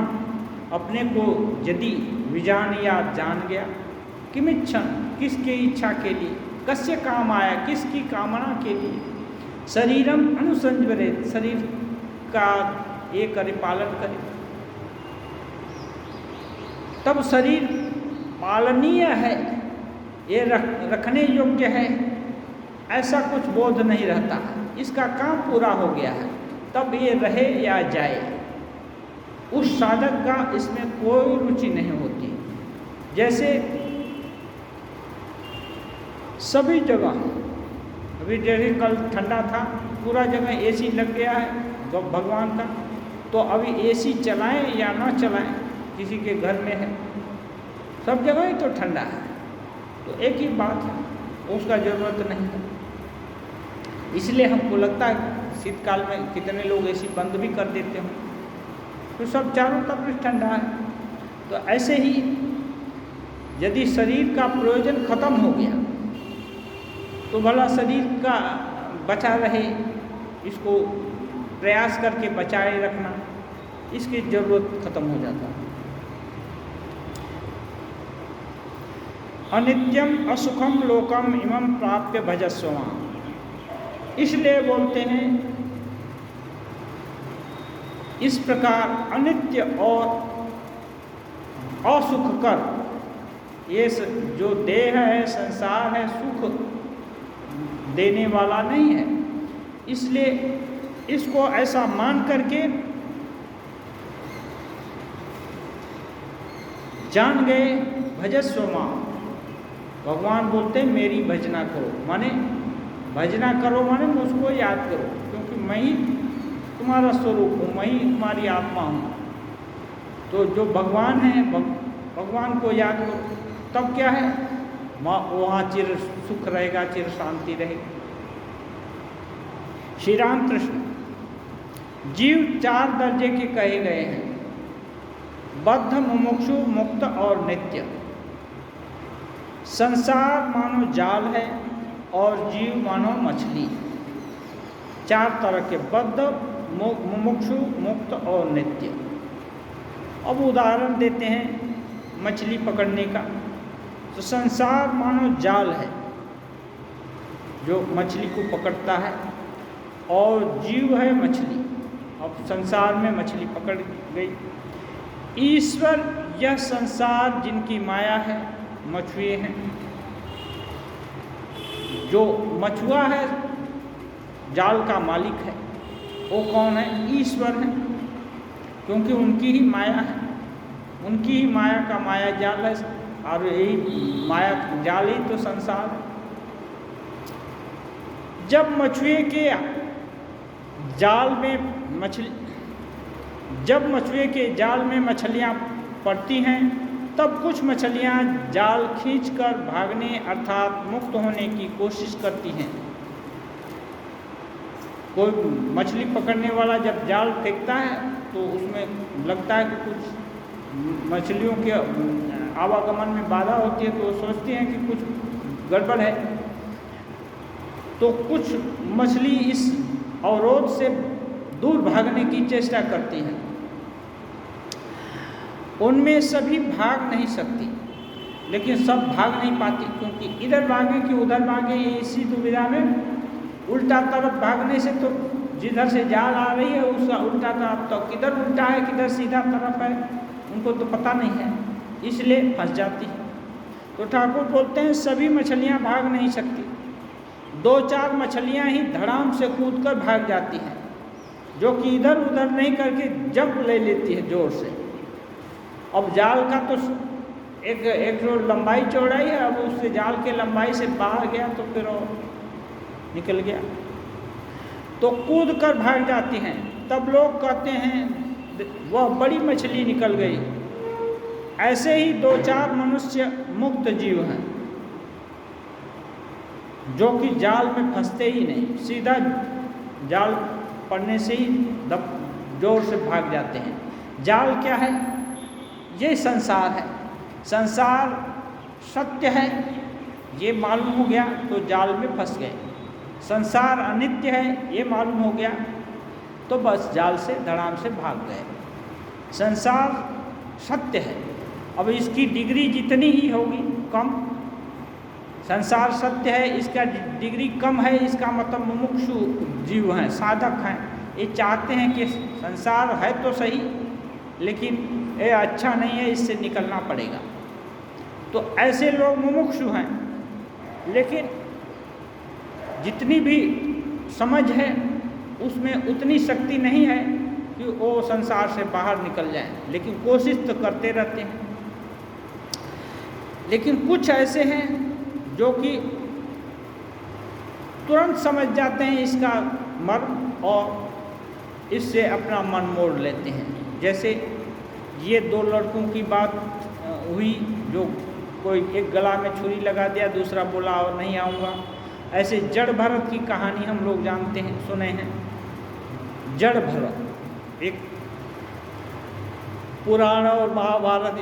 अपने को यदि विजानीयात् जान गया, किमिच्छन् किसके इच्छा के लिए, कस्य काम आया किसकी कामना के लिए, शरीरम अनुसंजरे शरीर का ये करे पालन करे, तब शरीर पालनीय है, ये रखने योग्य है, ऐसा कुछ बोध नहीं रहता, इसका काम पूरा हो गया है, तब ये रहे या जाए, उस साधक का इसमें कोई रुचि नहीं होती। जैसे सभी जगह, अभी जैसे कल ठंडा था, पूरा जगह एसी लग गया है तो भगवान का, तो अभी एसी चलाएं या ना चलाएं, किसी के घर में है, सब जगह ही तो ठंडा है, तो एक ही बात है, उसका ज़रूरत नहीं है। इसलिए हमको लगता है शीतकाल में कितने लोग एसी बंद भी कर देते हैं, तो सब चारों तरफ ठंडा है। तो ऐसे ही यदि शरीर का प्रयोजन खत्म हो गया तो भला शरीर का बचा रहे, इसको प्रयास करके बचाए रखना, इसकी ज़रूरत खत्म हो जाता है। अनित्यम असुखम लोकम इमं प्राप्य भजस्व, इसलिए बोलते हैं इस प्रकार अनित्य और असुखकर ये जो देह है, संसार है, सुख देने वाला नहीं है, इसलिए इसको ऐसा मान करके जान गए। भजस्व मां, भगवान बोलते हैं मेरी भजना करो, माने भजना करो माने मुझको याद करो, क्योंकि मैं ही तुम्हारा स्वरूप हूँ, मैं ही तुम्हारी आत्मा हूँ। तो जो भगवान है, भगवान को याद करो, तब क्या है, वहाँ चिर सुख रहेगा, चिर शांति रहेगी। श्री राम कृष्ण जीव 4 दर्जे के कहे गए हैं, बद्ध, मुमुक्षु, मुक्त और नित्य। संसार मानो जाल है और जीव मानो मछली, 4 तरह के, बद्ध, मुमुक्षु, मुक्त और नित्य। अब उदाहरण देते हैं मछली पकड़ने का। तो संसार मानो जाल है जो मछली को पकड़ता है, और जीव है मछली। अब संसार में मछली पकड़ गई। ईश्वर यह संसार जिनकी माया है, मछुए हैं। जो मछुआ है, जाल का मालिक है, वो कौन है, ईश्वर है, क्योंकि उनकी ही माया है, उनकी ही माया का माया जाल है, और यही माया जाल ही तो संसार है। जब मछुए के जाल में मछलियाँ पड़ती हैं, तब कुछ मछलियाँ जाल खींचकर भागने अर्थात मुक्त होने की कोशिश करती हैं। कोई मछली पकड़ने वाला जब जाल फेंकता है तो उसमें लगता है कि कुछ मछलियों के आवागमन में बाधा होती है, तो सोचते हैं कि कुछ गड़बड़ है, तो कुछ मछली इस अवरोध से दूर भागने की चेष्टा करती हैं। उनमें सभी भाग नहीं सकती, लेकिन सब भाग नहीं पाती, क्योंकि इधर भागे कि उधर भागे, इसी दुविधा में उल्टा तरफ भागने से तो जिधर से जाल आ रही है उसका उल्टा तरफ, तो किधर उल्टा है किधर सीधा तरफ है उनको तो पता नहीं है, इसलिए फंस जाती है। तो ठाकुर बोलते हैं सभी मछलियाँ भाग नहीं सकती, 2-4 मछलियाँ ही धड़ाम से कूदकर भाग जाती हैं, जो कि इधर उधर नहीं करके जंप ले लेती है जोर से। अब जाल का तो एक जो लंबाई चौड़ाई है, अब उससे जाल के लंबाई से बाहर गया तो फिर निकल गया, तो कूद कर भाग जाती हैं। तब लोग कहते हैं वह बड़ी मछली निकल गई। ऐसे ही 2-4 मनुष्य मुक्त जीव हैं जो कि जाल में फंसते ही नहीं, सीधा जाल पड़ने से ही जोर से भाग जाते हैं। जाल क्या है? ये संसार है। संसार सत्य है ये मालूम हो गया तो जाल में फंस गए। संसार अनित्य है ये मालूम हो गया तो बस जाल से धड़ाम से भाग गए। संसार सत्य है, अब इसकी डिग्री जितनी ही होगी कम। संसार सत्य है, इसका डिग्री कम है, इसका मतलब मुमुक्षु जीव हैं, साधक हैं। ये चाहते हैं कि संसार है तो सही लेकिन ये अच्छा नहीं है, इससे निकलना पड़ेगा। तो ऐसे लोग मुमुक्षु हैं, लेकिन जितनी भी समझ है उसमें उतनी शक्ति नहीं है कि वो संसार से बाहर निकल जाएं, लेकिन कोशिश तो करते रहते हैं। लेकिन कुछ ऐसे हैं जो कि तुरंत समझ जाते हैं इसका मर्म और इससे अपना मन मोड़ लेते हैं। जैसे ये 2 लड़कों की बात हुई, जो कोई एक गला में छुरी लगा दिया, दूसरा बोला और नहीं आऊँगा। ऐसे जड़ भरत की कहानी हम लोग जानते हैं, सुने हैं। जड़ भरत एक पुराण और महाभारत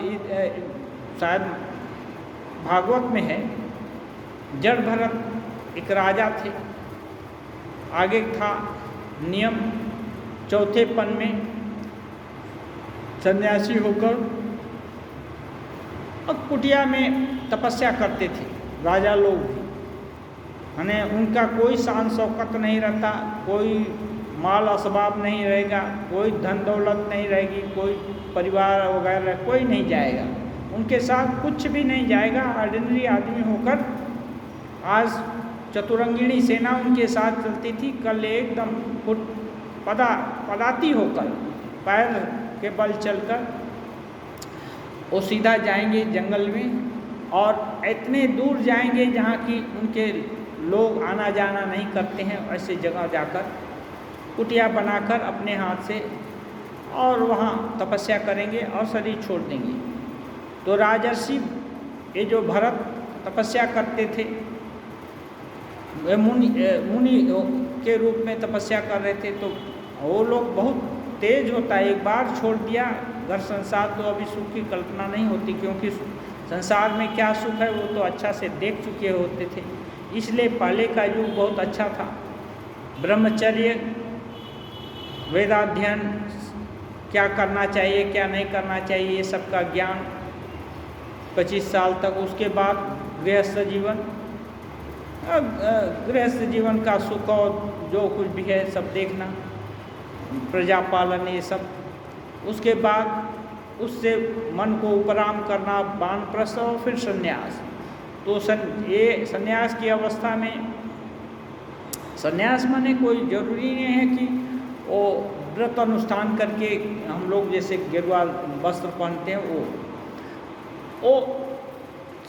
शायद भागवत में है। जड़ भरत एक राजा थे। आगे था नियम, चौथे पन में सन्यासी होकर अब कुटिया में तपस्या करते थे राजा लोग भी। यानी उनका कोई शान शौकत नहीं रहता, कोई माल असबाब नहीं रहेगा, कोई धन दौलत नहीं रहेगी, कोई परिवार वगैरह कोई नहीं जाएगा, उनके साथ कुछ भी नहीं जाएगा। ऑर्डिनरी आदमी होकर आज चतुरंगिणी सेना उनके साथ चलती थी, कल एकदम पदाती होकर पैर के बल चलकर वो सीधा जाएंगे जंगल में और इतने दूर जाएंगे जहाँ की उनके लोग आना जाना नहीं करते हैं। ऐसे जगह जाकर कुटिया बनाकर अपने हाथ से और वहाँ तपस्या करेंगे और शरीर छोड़ देंगे। तो राजर्षि ये जो भरत तपस्या करते थे, मुनि के रूप में तपस्या कर रहे थे, तो वो लोग बहुत तेज होता है। एक बार छोड़ दिया घर संसार तो अभी सुख की कल्पना नहीं होती, क्योंकि संसार में क्या सुख है वो तो अच्छा से देख चुके होते थे। इसलिए पहले का युग बहुत अच्छा था। ब्रह्मचर्य, वेदाध्ययन, क्या करना चाहिए क्या नहीं करना चाहिए, ये सब का ज्ञान 25 साल तक। उसके बाद गृहस्थ जीवन, गृहस्थ जीवन का सुख और जो कुछ भी है सब देखना, प्रजा पालन ये सब। उसके बाद उससे मन को उपराम करना, वानप्रस्थ और फिर संन्यास। तो ये संन्यास की अवस्था में, संन्यास माने कोई ज़रूरी नहीं है कि वो व्रत अनुष्ठान करके हम लोग जैसे गेरुआ वस्त्र पहनते हैं वो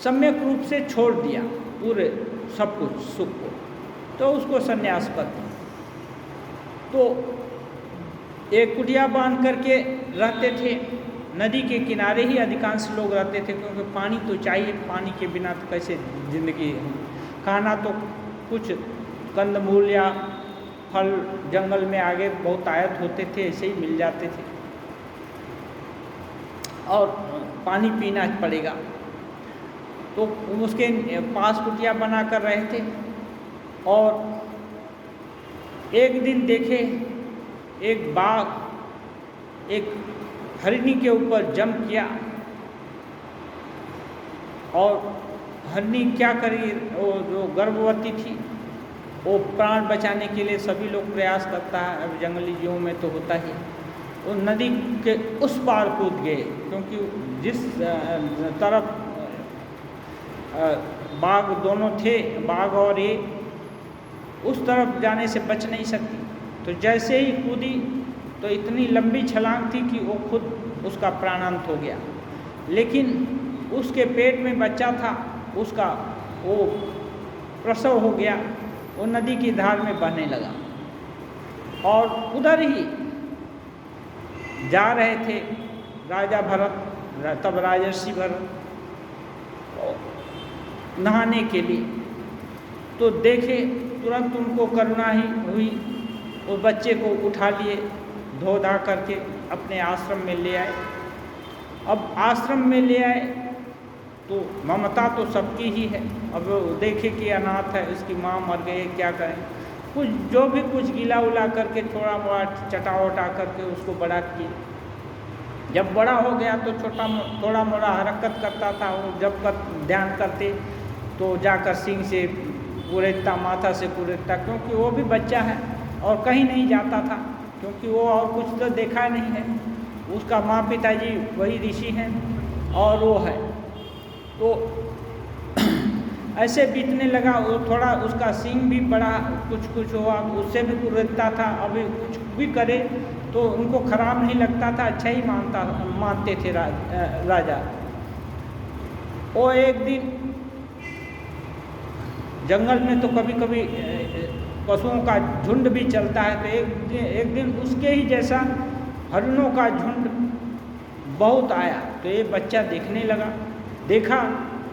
सम्यक रूप से छोड़ दिया पूरे सब कुछ सुख को, तो उसको संन्यास कहते हैं। तो एक कुटिया बांध करके रहते थे, नदी के किनारे ही अधिकांश लोग रहते थे, क्योंकि पानी तो चाहिए, पानी के बिना तो कैसे ज़िंदगी। खाना तो कुछ कंदमूल या फल जंगल में आगे बहुत आयत होते थे, ऐसे ही मिल जाते थे, और पानी पीना पड़ेगा। तो उसके पास कुटिया बना कर रहे थे, और एक दिन देखे एक बाघ एक हरिणी के ऊपर जंप किया, और हरिणी क्या करी, वो जो गर्भवती थी, वो प्राण बचाने के लिए सभी लोग प्रयास करता है, अब जंगली जीवों में तो होता ही। वो नदी के उस पार कूद गए, क्योंकि जिस तरफ बाघ दोनों थे, बाघ और ये, उस तरफ जाने से बच नहीं सकती। तो जैसे ही कूदी तो इतनी लंबी छलांग थी कि वो खुद उसका प्राणांत हो गया। लेकिन उसके पेट में बच्चा था, उसका वो प्रसव हो गया, वो नदी की धार में बहने लगा। और उधर ही जा रहे थे राजा भरत, तब राजर्षि भरत, नहाने के लिए, तो देखे तुरंत उनको करुणा ही हुई, वो बच्चे को उठा लिए, धो धा करके अपने आश्रम में ले आए। अब आश्रम में ले आए तो ममता तो सबकी ही है। अब देखे कि अनाथ है, उसकी माँ मर गई, क्या करें, कुछ जो भी कुछ गिला उला करके थोड़ा मोड़ा चटा वटा करके उसको बड़ा किए। जब बड़ा हो गया तो थोड़ा मोड़ा हरकत करता था, वो जब ध्यान करते तो जाकर सिंह से कुरेदता, माथा से कुरेदता, क्योंकि वो भी बच्चा है और कहीं नहीं जाता था, क्योंकि वो और कुछ तो देखा नहीं है। उसका माँ पिताजी वही ऋषि हैं और वो है, तो ऐसे बीतने लगा। वो थोड़ा उसका सिंह भी बड़ा कुछ हुआ, उससे भी कुरेदता था। अभी कुछ भी करे तो उनको खराब नहीं लगता था, अच्छा ही मानते थे राजा। वो एक दिन जंगल में तो कभी कभी पशुओं का झुंड भी चलता है, तो एक दिन उसके ही जैसा हरिणों का झुंड बहुत आया, तो ये बच्चा देखने लगा। देखा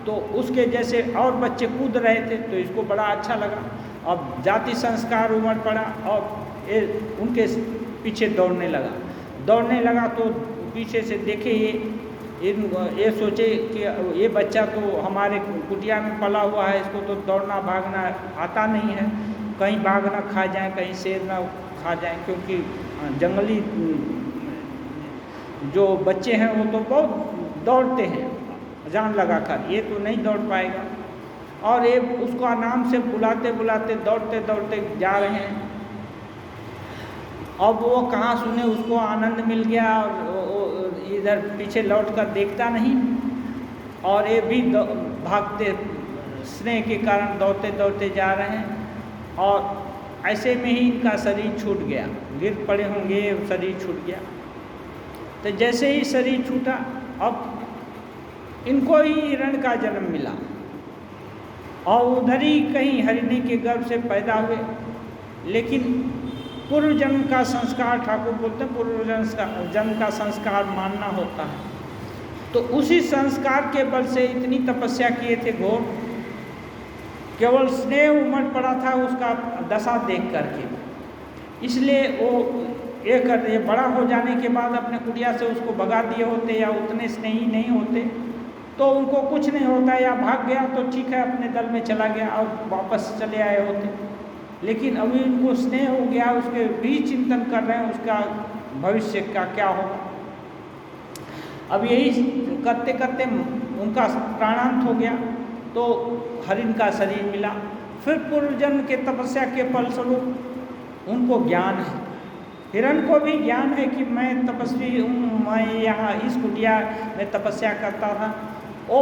तो उसके जैसे और बच्चे कूद रहे थे, तो इसको बड़ा अच्छा लगा। अब जाति संस्कार उमड़ पड़ा और ये उनके पीछे दौड़ने लगा। तो पीछे से देखे ये सोचे कि ये बच्चा तो हमारे कुटिया में पला हुआ है, इसको तो दौड़ना भागना आता नहीं है, कहीं बाघ ना खा जाए, कहीं शेर ना खा जाए, क्योंकि जंगली जो बच्चे हैं वो तो बहुत दौड़ते हैं जान लगाकर, ये तो नहीं दौड़ पाएगा। और ये उसको नाम से बुलाते बुलाते दौड़ते दौड़ते जा रहे हैं। अब वो कहाँ सुने, उसको आनंद मिल गया और इधर पीछे लौट कर देखता नहीं, और ये भी भागते स्नेह के कारण दौड़ते दौड़ते जा रहे हैं। और ऐसे में ही इनका शरीर छूट गया, गिर पड़े होंगे, शरीर छूट गया। तो जैसे ही शरीर छूटा, अब इनको ही हिरण का जन्म मिला और उधर ही कहीं हरिणी के गर्भ से पैदा हुए। लेकिन पूर्व जन्म का संस्कार, ठाकुर बोलते हैं पूर्व जन्म का संस्कार मानना होता है, तो उसी संस्कार के बल से इतनी तपस्या किए थे घोर, केवल स्नेह उमड़ पड़ा था उसका दशा देख करके। इसलिए वो ये बड़ा हो जाने के बाद अपने कुटिया से उसको भगा दिए होते या उतने स्नेही नहीं होते तो उनको कुछ नहीं होता, या भाग गया तो ठीक है अपने दल में चला गया और वापस चले आए होते। लेकिन अभी उनको स्नेह हो गया, उसके भी चिंतन कर रहे हैं उसका भविष्य का क्या होगा। अब यही करते करते उनका प्राणांत हो गया, तो हरिण का शरीर मिला। फिर पूर्व जन्म के तपस्या के फलस्वरूप उनको ज्ञान है, हिरण को भी ज्ञान है कि मैं तपस्वी हूँ, मैं यहाँ इस कुटिया में तपस्या करता था। वो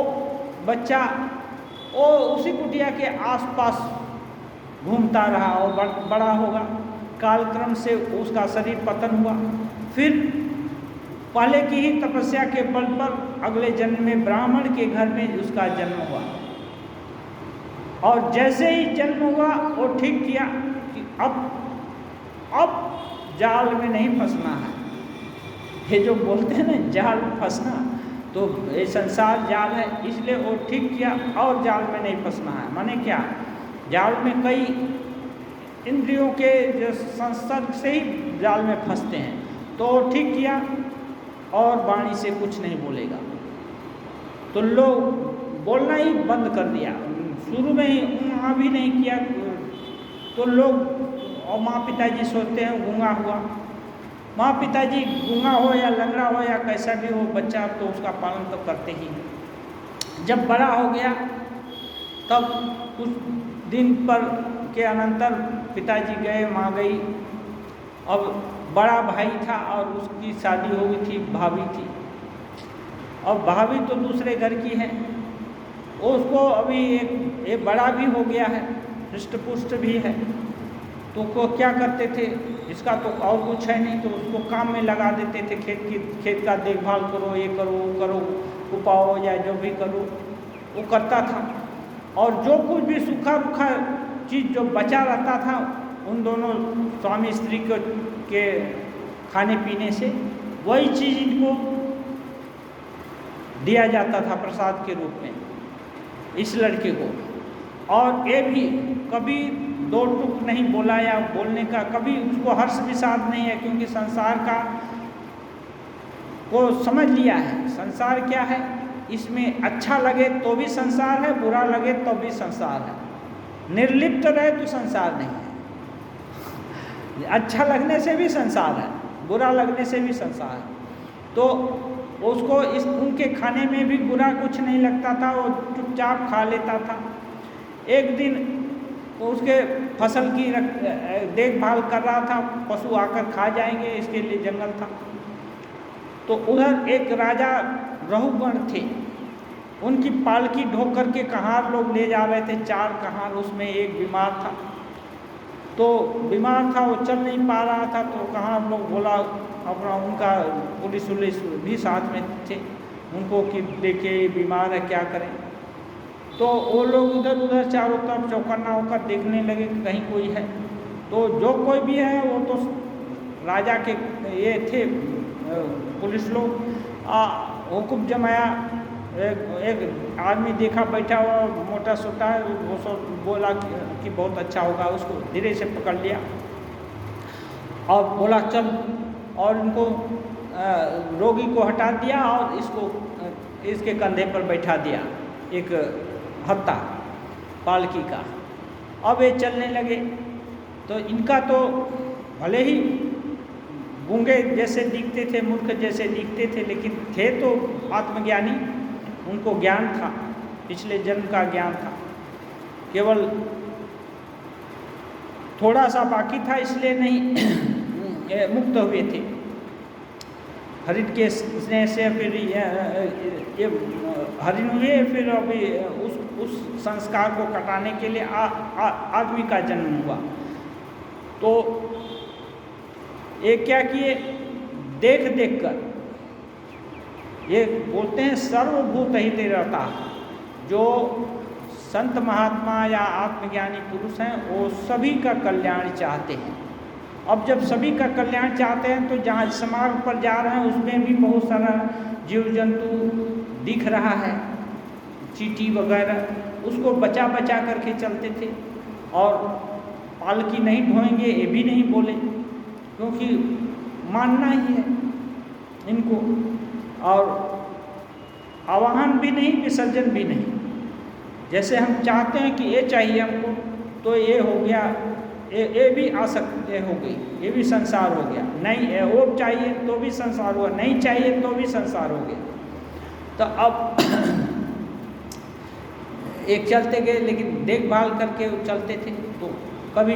बच्चा वो उसी कुटिया के आसपास घूमता रहा और बड़ा होगा। कालक्रम से उसका शरीर पतन हुआ। फिर पहले की ही तपस्या के बल पर अगले जन्म में ब्राह्मण के घर में उसका जन्म हुआ। और जैसे ही जन्म हुआ वो ठीक किया कि अब जाल में नहीं फंसना है। ये जो बोलते हैं ना जाल में फंसना, तो ये संसार जाल है, इसलिए वो ठीक किया और जाल में नहीं फंसना है। माने क्या, जाल में कई इंद्रियों के जो संसर्ग से ही जाल में फंसते हैं, तो ठीक किया और वाणी से कुछ नहीं बोलेगा। तो लोग बोलना ही बंद कर दिया, शुरू में ही भी नहीं किया, तो लोग और माँ पिताजी सोचते हैं गूंगा हुआ। माँ पिताजी गूंगा हो या लंगड़ा हो या कैसा भी हो बच्चा, तो उसका पालन तो करते ही हैं। जब बड़ा हो गया तब कुछ दिन पर के अनंतर पिताजी गए, माँ गई। अब बड़ा भाई था और उसकी शादी हो गई थी, भाभी थी, और भाभी तो दूसरे घर की है। उसको अभी एक बड़ा भी हो गया है, हृष्ट पुष्ट भी है, तो को क्या करते थे, इसका तो और कुछ है नहीं, तो उसको काम में लगा देते थे। खेत का देखभाल करो, ये करो वो करो, उपाओ या जो भी करो वो करता था। और जो कुछ भी सूखा रूखा चीज़ जो बचा रहता था उन दोनों स्वामी स्त्री के खाने पीने से वही चीज़ इनको दिया जाता था प्रसाद के रूप में इस लड़के को। और ये भी कभी दो टुक नहीं बोला या बोलने का कभी उसको हर्ष विषाद नहीं है, क्योंकि संसार का को समझ लिया है। संसार क्या है, इसमें अच्छा लगे तो भी संसार है, बुरा लगे तो भी संसार है। निर्लिप्त रहे तो संसार नहीं है। अच्छा लगने से भी संसार है, बुरा लगने से भी संसार है। तो उसको इस उनके खाने में भी बुरा कुछ नहीं लगता था, वो चुपचाप खा लेता था। एक दिन उसके फसल की देखभाल कर रहा था, पशु आकर खा जाएंगे इसके लिए जंगल था। तो उधर एक राजा रहुगण थे, उनकी पालकी ढो करके कहार लोग ले जा रहे थे, 4 कहार, उसमें एक बीमार था। तो बीमार था, वो चल नहीं पा रहा था। तो कहार लोग बोला अपना, उनका पुलिस भी साथ में थे उनको कि देखे बीमार है क्या करें। तो वो लोग उधर उधर चारों तरफ चौकन्ना होकर देखने लगे कि कहीं कोई है। तो जो कोई भी है वो तो राजा के ये थे पुलिस लोग। हुकुम जमाया, एक आदमी देखा बैठा हुआ मोटा सोटा है, वो बोला कि बहुत अच्छा होगा, उसको धीरे से पकड़ लिया और बोला चल, और उनको रोगी को हटा दिया और इसके कंधे पर बैठा दिया, एक हत्ता पालकी का। अब ये चलने लगे। तो इनका तो भले ही गूंगे जैसे दिखते थे, मूर्ख जैसे दिखते थे, लेकिन थे तो आत्मज्ञानी। उनको ज्ञान था, पिछले जन्म का ज्ञान था, केवल थोड़ा सा बाकी था, इसलिए नहीं मुक्त हुए थे। हरिण के स्नेह से फिर ये हरिण हुए, फिर अभी उस संस्कार को कटाने के लिए आदमी का जन्म हुआ। तो ये क्या किए, देख देख कर, ये बोलते हैं सर्वभूत हिते रहता। जो संत महात्मा या आत्मज्ञानी पुरुष हैं वो सभी का कल्याण चाहते हैं। अब जब सभी का कल्याण चाहते हैं तो जहाँ जिस मार्ग पर जा रहे हैं उसमें भी बहुत सारा जीव जंतु दिख रहा है, चींटी वगैरह, उसको बचा बचा करके चलते थे। और पालकी नहीं ढोएंगे ये भी नहीं बोले, क्योंकि मानना ही है इनको। और आवाहन भी नहीं, विसर्जन भी नहीं। जैसे हम चाहते हैं कि ये चाहिए हमको तो ये हो गया, ये भी आसक्ति हो गई, ये भी संसार हो गया। नहीं वो चाहिए तो भी संसार हुआ, नहीं चाहिए तो भी संसार हो गया। तो अब एक चलते गए, लेकिन देखभाल करके चलते थे। तो कभी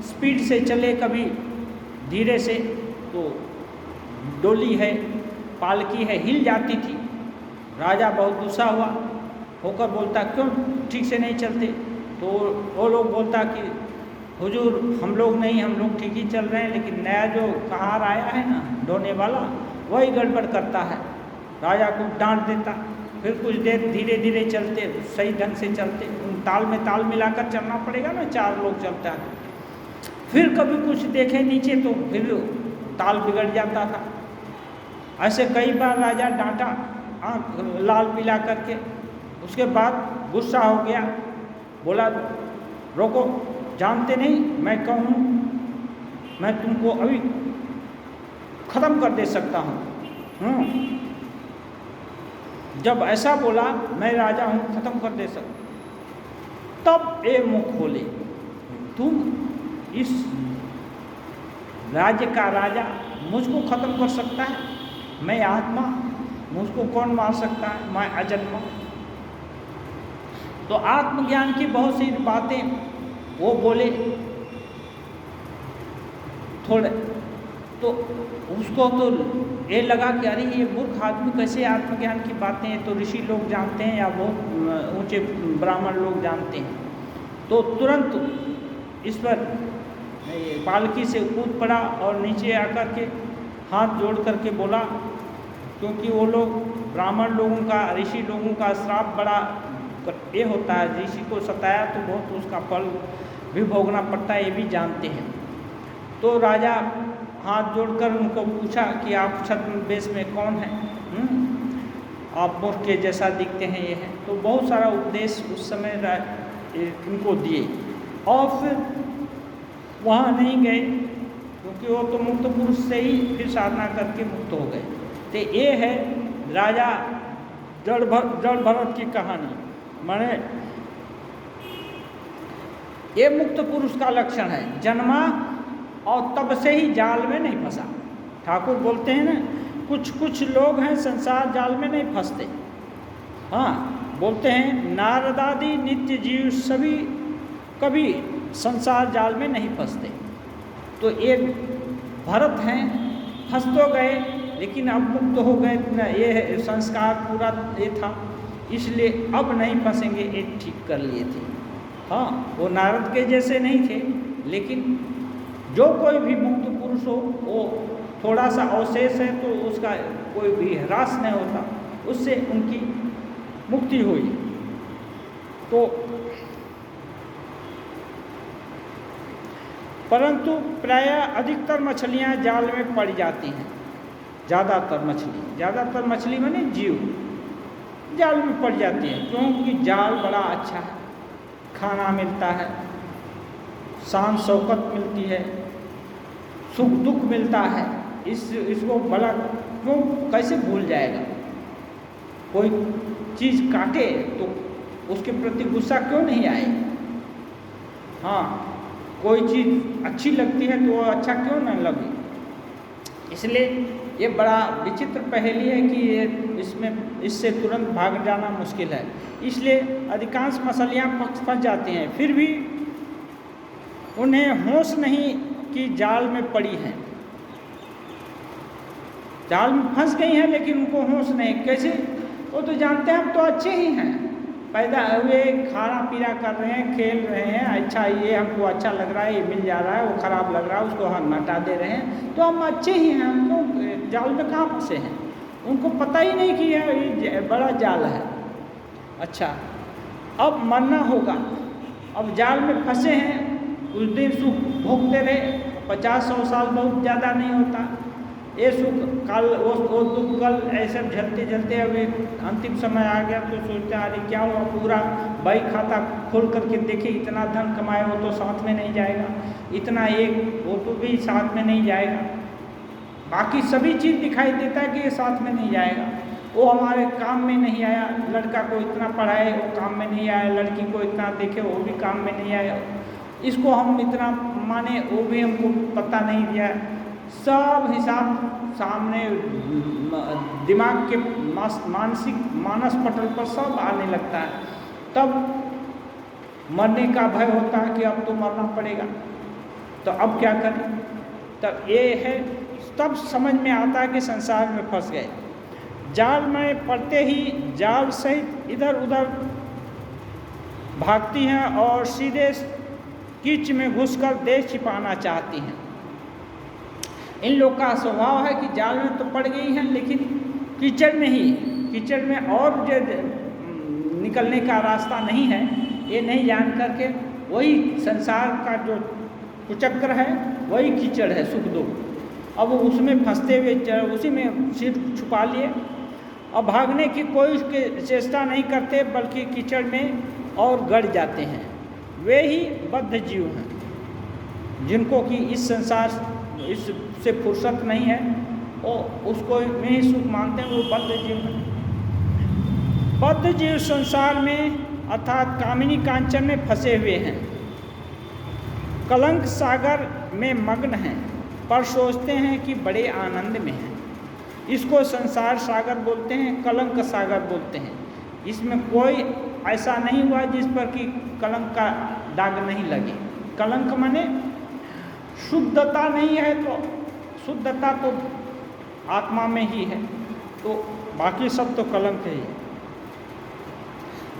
स्पीड से चले, कभी धीरे से। तो डोली है, पालकी है, हिल जाती थी। राजा बहुत गुस्सा हुआ होकर बोलता क्यों ठीक से नहीं चलते। तो वो लोग बोलता कि हुजूर हम लोग नहीं, हम लोग ठीक ही चल रहे हैं, लेकिन नया जो कहार आया है ना ढोने वाला, वही गड़बड़ करता है। राजा को डांट देता। फिर कुछ देर धीरे धीरे चलते, सही ढंग से चलते, ताल में ताल मिलाकर चलना पड़ेगा ना, 4 लोग चलता है। फिर कभी कुछ देखे नीचे तो फिर ताल बिगड़ जाता था। ऐसे कई बार राजा डांटा, आँख लाल पिला करके। उसके बाद गुस्सा हो गया, बोला रोको, जानते नहीं मैं कौन हूँ, मैं तुमको अभी ख़त्म कर दे सकता हूँ। जब ऐसा बोला मैं राजा हूँ, ख़त्म कर दे सकता, तब ये मुख खोले, तुम इस राज्य का राजा मुझको ख़त्म कर सकता है? मैं आत्मा, मुझको कौन मार सकता है? मैं अजन्मा। तो आत्मज्ञान की बहुत सी बातें वो बोले थोड़े, तो उसको तो ये लगा कि अरे ये मूर्ख आदमी कैसे आत्मज्ञान की बातें हैं, तो ऋषि लोग जानते हैं या बहुत ऊंचे ब्राह्मण लोग जानते हैं। तो तुरंत इस पर पालकी से कूद पड़ा और नीचे आकर के हाथ जोड़ करके बोला, क्योंकि वो लोग ब्राह्मण लोगों का, ऋषि लोगों का श्राप बड़ा ये होता है, ऋषि को सताया तो बहुत उसका फल भी भोगना पड़ता है, ये भी जानते हैं। तो राजा हाथ जोड़कर उनको पूछा कि आप छद्मवेश में कौन हैं? आप मूर्ख के जैसा दिखते हैं, ये है। तो बहुत सारा उपदेश उस समय इनको दिए और फिर वहाँ नहीं गए, क्योंकि वो तो मुक्त पुरुष से ही फिर साधना करके मुक्त हो गए। तो ये है राजा जड़ भरत की कहानी। माने ये मुक्त पुरुष का लक्षण है, जन्मा और तब से ही जाल में नहीं फंसा। ठाकुर बोलते हैं ना, कुछ लोग हैं संसार जाल में नहीं फंसते। हाँ, बोलते हैं नारदादि नित्य जीव सभी कभी संसार जाल में नहीं फंसते। तो ये भरत हैं, फंस तो गए लेकिन अब मुक्त हो गए, ये संस्कार पूरा ये था, इसलिए अब नहीं फंसेंगे, ये ठीक कर लिए थे। हाँ, वो नारद के जैसे नहीं थे, लेकिन जो कोई भी मुक्त पुरुष हो वो थोड़ा सा अवशेष है तो उसका कोई भी ह्रास नहीं होता, उससे उनकी मुक्ति हुई। तो परंतु प्रायः अधिकतर मछलियाँ जाल में पड़ जाती हैं। ज़्यादातर मछली माने जीव जाल में पड़ जाती हैं, क्योंकि जाल बड़ा अच्छा है, खाना मिलता है, शान शौकत मिलती है, सुख दुख मिलता है। इसको बड़ा क्यों कैसे भूल जाएगा? कोई चीज़ काटे तो उसके प्रति गुस्सा क्यों नहीं आए? हाँ, कोई चीज़ अच्छी लगती है तो वो अच्छा क्यों न लगे? इसलिए ये बड़ा विचित्र पहेली है कि इससे तुरंत भाग जाना मुश्किल है। इसलिए अधिकांश मछलियाँ फंस जाती हैं, फिर भी उन्हें होश नहीं कि जाल में पड़ी हैं। जाल में फंस गई हैं लेकिन उनको होश नहीं। कैसे? वो तो जानते हैं हम तो अच्छे ही हैं, पैदा हुए, खाना पीना कर रहे हैं, खेल रहे हैं, अच्छा ये हमको अच्छा लग रहा है, ये मिल जा रहा है, वो ख़राब लग रहा है, उसको हम हटा दे रहे हैं, तो हम अच्छे ही हैं, हम लोग जाल में कहाँ फंसे हैं? उनको पता ही नहीं कि ये बड़ा जाल है। अच्छा, अब मरना होगा, अब जाल में फंसे हैं, कुछ दिन सुख भोगते रहे, 50-100 साल बहुत ज़्यादा नहीं होता। ये सुख कल, वो दुख कल, ऐसे झलते अभी अंतिम समय आ गया तो सोचते हैं अरे क्या हुआ, पूरा भाई खाता खोल करके देखे, इतना धन कमाए वो तो साथ में नहीं जाएगा, इतना एक वो तो भी साथ में नहीं जाएगा, बाकी सभी चीज़ दिखाई देता है कि ये साथ में नहीं जाएगा। वो हमारे काम में नहीं आया, लड़का को इतना पढ़ाए वो काम में नहीं आया, लड़की को इतना देखे वो भी काम में नहीं आया, इसको हम इतना माने वो भी हमको पता नहीं दिया। सब हिसाब सामने दिमाग के मानस पटल पर सब आने लगता है। तब मरने का भय होता है कि अब तो मरना पड़ेगा, तो अब क्या करें? तब ये है, तब समझ में आता है कि संसार में फंस गए। जाल में पड़ते ही जाल सहित इधर उधर भागती हैं और सीधे कीच में घुसकर देश छिपाना चाहती हैं। इन लोग का स्वभाव है कि जाल में तो पड़ गई हैं लेकिन कीचड़ में और जो निकलने का रास्ता नहीं है, ये नहीं जान करके वही संसार का जो कुचक्र है वही कीचड़ है, सुख दुख। अब उसमें फंसते हुए उसी में सिर छुपा लिए, अब भागने की कोई चेष्टा नहीं करते बल्कि कीचड़ में और गड़ जाते हैं। वे ही बद्ध जीव हैं जिनको कि इस संसार इससे फुर्सत नहीं है और उसको में ही सुख मानते हैं, वो बद्ध जीव हैं। बद्ध जीव संसार में अर्थात कामिनी कांचन में फंसे हुए हैं, कलंक सागर में मग्न हैं, पर सोचते हैं कि बड़े आनंद में हैं। इसको संसार सागर बोलते हैं, कलंक सागर बोलते हैं। इसमें कोई ऐसा नहीं हुआ जिस पर कि कलंक का दाग नहीं लगे। कलंक माने शुद्धता नहीं है, तो शुद्धता तो आत्मा में ही है, तो बाकी सब तो कलंक है ही।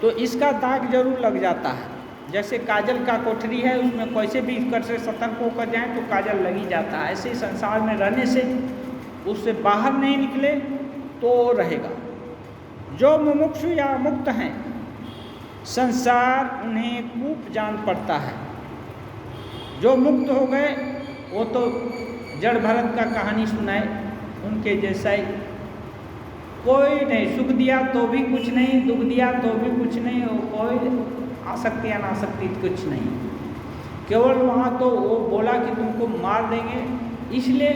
तो इसका दाग जरूर लग जाता है। जैसे काजल का कोठरी है, उसमें कैसे भी कर से सतर्क होकर जाए तो काजल लग ही जाता है। ऐसे ही संसार में रहने से उससे बाहर नहीं निकले तो रहेगा। जो मुमुक्षु या मुक्त हैं, संसार उन्हें कूप जान पड़ता है। जो मुक्त हो गए वो तो जड़ भरत का कहानी सुनाए, उनके जैसा ही कोई नहीं। सुख दिया तो भी कुछ नहीं, दुख दिया तो भी कुछ नहीं, और कोई आसक्ति अनासक्ति कुछ नहीं। केवल वहाँ तो वो बोला कि तुमको मार देंगे, इसलिए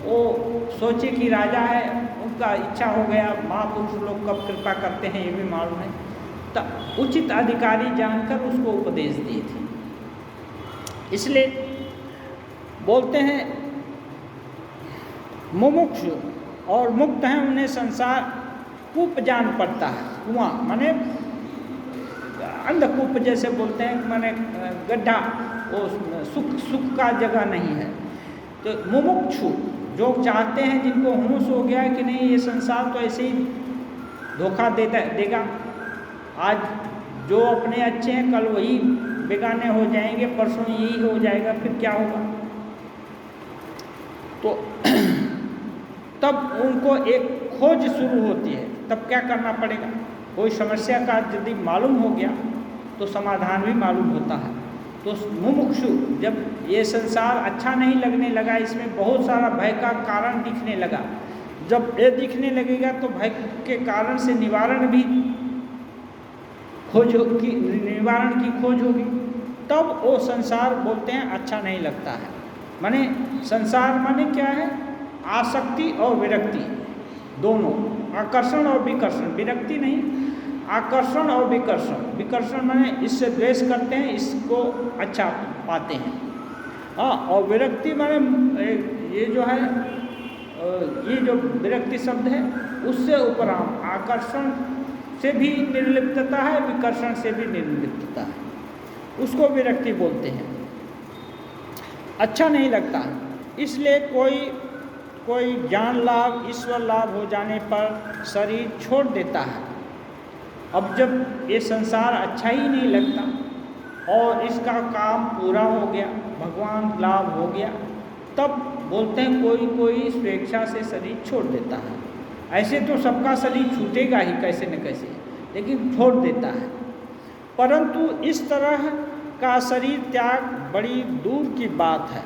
वो सोचे कि राजा है, उनका इच्छा हो गया। महापुरुष लोग कब कृपा करते हैं ये भी मालूम है, तो उचित अधिकारी जानकर उसको उपदेश दिए थे। इसलिए बोलते हैं मुमुक्षु और मुक्त हैं, उन्हें संसार कूप जान पड़ता है। कुआं माने अंधकूप जैसे बोलते हैं, माने गड्ढा, वो सुख का जगह नहीं है। तो मुमुक्षु जो चाहते हैं, जिनको होश हो गया है कि नहीं ये संसार तो ऐसे ही धोखा देगा, आज जो अपने अच्छे हैं कल वही बेगाने हो जाएंगे, परसों यही हो जाएगा, फिर क्या होगा। तो तब उनको एक खोज शुरू होती है। तब क्या करना पड़ेगा, कोई समस्या का यदि मालूम हो गया तो समाधान भी मालूम होता है। तो मुमुक्षु जब ये संसार अच्छा नहीं लगने लगा, इसमें बहुत सारा भय का कारण दिखने लगा, जब ये दिखने लगेगा तो भय के कारण से निवारण की खोज होगी, तब वो संसार बोलते हैं अच्छा नहीं लगता है। माने संसार माने क्या है, आसक्ति और विरक्ति दोनों, आकर्षण और विकर्षण, विरक्ति नहीं, आकर्षण और विकर्षण। विकर्षण माने इससे द्वेष करते हैं, इसको अच्छा पाते हैं। हाँ, और विरक्ति माने ये जो है, ये जो विरक्ति शब्द है उससे उपराम, आकर्षण से भी निर्लिप्तता है, विकर्षण से भी निर्लिप्तता है, उसको विरक्ति बोलते हैं। अच्छा नहीं लगता, इसलिए कोई ज्ञान लाभ, ईश्वर लाभ हो जाने पर शरीर छोड़ देता है। अब जब ये संसार अच्छा ही नहीं लगता और इसका काम पूरा हो गया, भगवान लाभ हो गया, तब बोलते हैं कोई स्वेच्छा से शरीर छोड़ देता है। ऐसे तो सबका शरीर छूटेगा ही कैसे न कैसे, लेकिन छोड़ देता है। परंतु इस तरह का शरीर त्याग बड़ी दूर की बात है,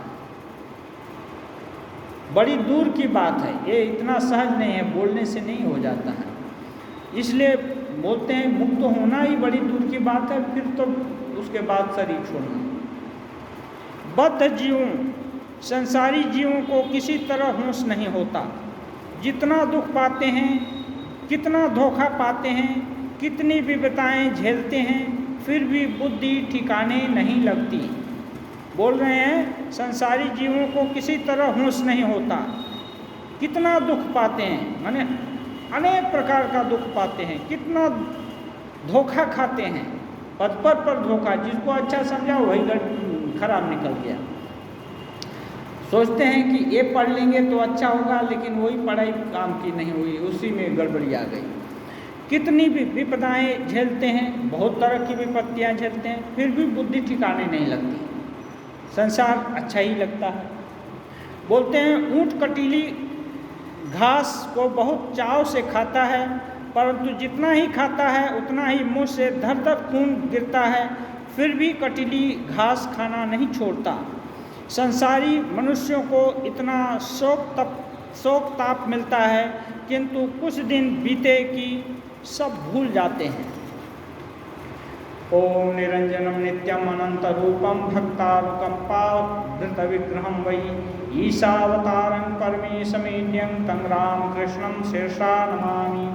बड़ी दूर की बात है। ये इतना सहज नहीं है, बोलने से नहीं हो जाता है। इसलिए बोलते हैं मुक्त होना ही बड़ी दूर की बात है, फिर तो उसके बाद शरीर छोड़ना। बद्ध जीवों, संसारी जीवों को किसी तरह होश नहीं होता। जितना दुख पाते हैं, कितना धोखा पाते हैं, कितनी विपदाएं झेलते हैं, फिर भी बुद्धि ठिकाने नहीं लगती। बोल रहे हैं संसारी जीवों को किसी तरह होश नहीं होता। कितना दुख पाते हैं, माने अनेक प्रकार का दुख पाते हैं, कितना धोखा खाते हैं, पद पर धोखा, जिसको अच्छा समझा वही खराब निकल गया। सोचते हैं कि ये पढ़ लेंगे तो अच्छा होगा, लेकिन वही पढ़ाई काम की नहीं हुई, उसी में गड़बड़ी आ गई। कितनी भी विपदाएं झेलते हैं, बहुत तरह की विपत्तियां झेलते हैं, फिर भी बुद्धि ठिकाने नहीं लगती, संसार अच्छा ही लगता है। बोलते हैं ऊंट कटीली घास को बहुत चाव से खाता है, परंतु जितना ही खाता है उतना ही मुंह से धर धर खून गिरता है, फिर भी कटीली घास खाना नहीं छोड़ता। संसारी मनुष्यों को इतना शोक ताप मिलता है, किंतु कुछ दिन बीते कि सब भूल जाते हैं। ओम निरंजनम नित्यम अनंत रूपम भक्तानुकंपाधृत विग्रहम वै ईशावतारं परमेशमीड्यं तं रामकृष्णं शीर्षा नमामि।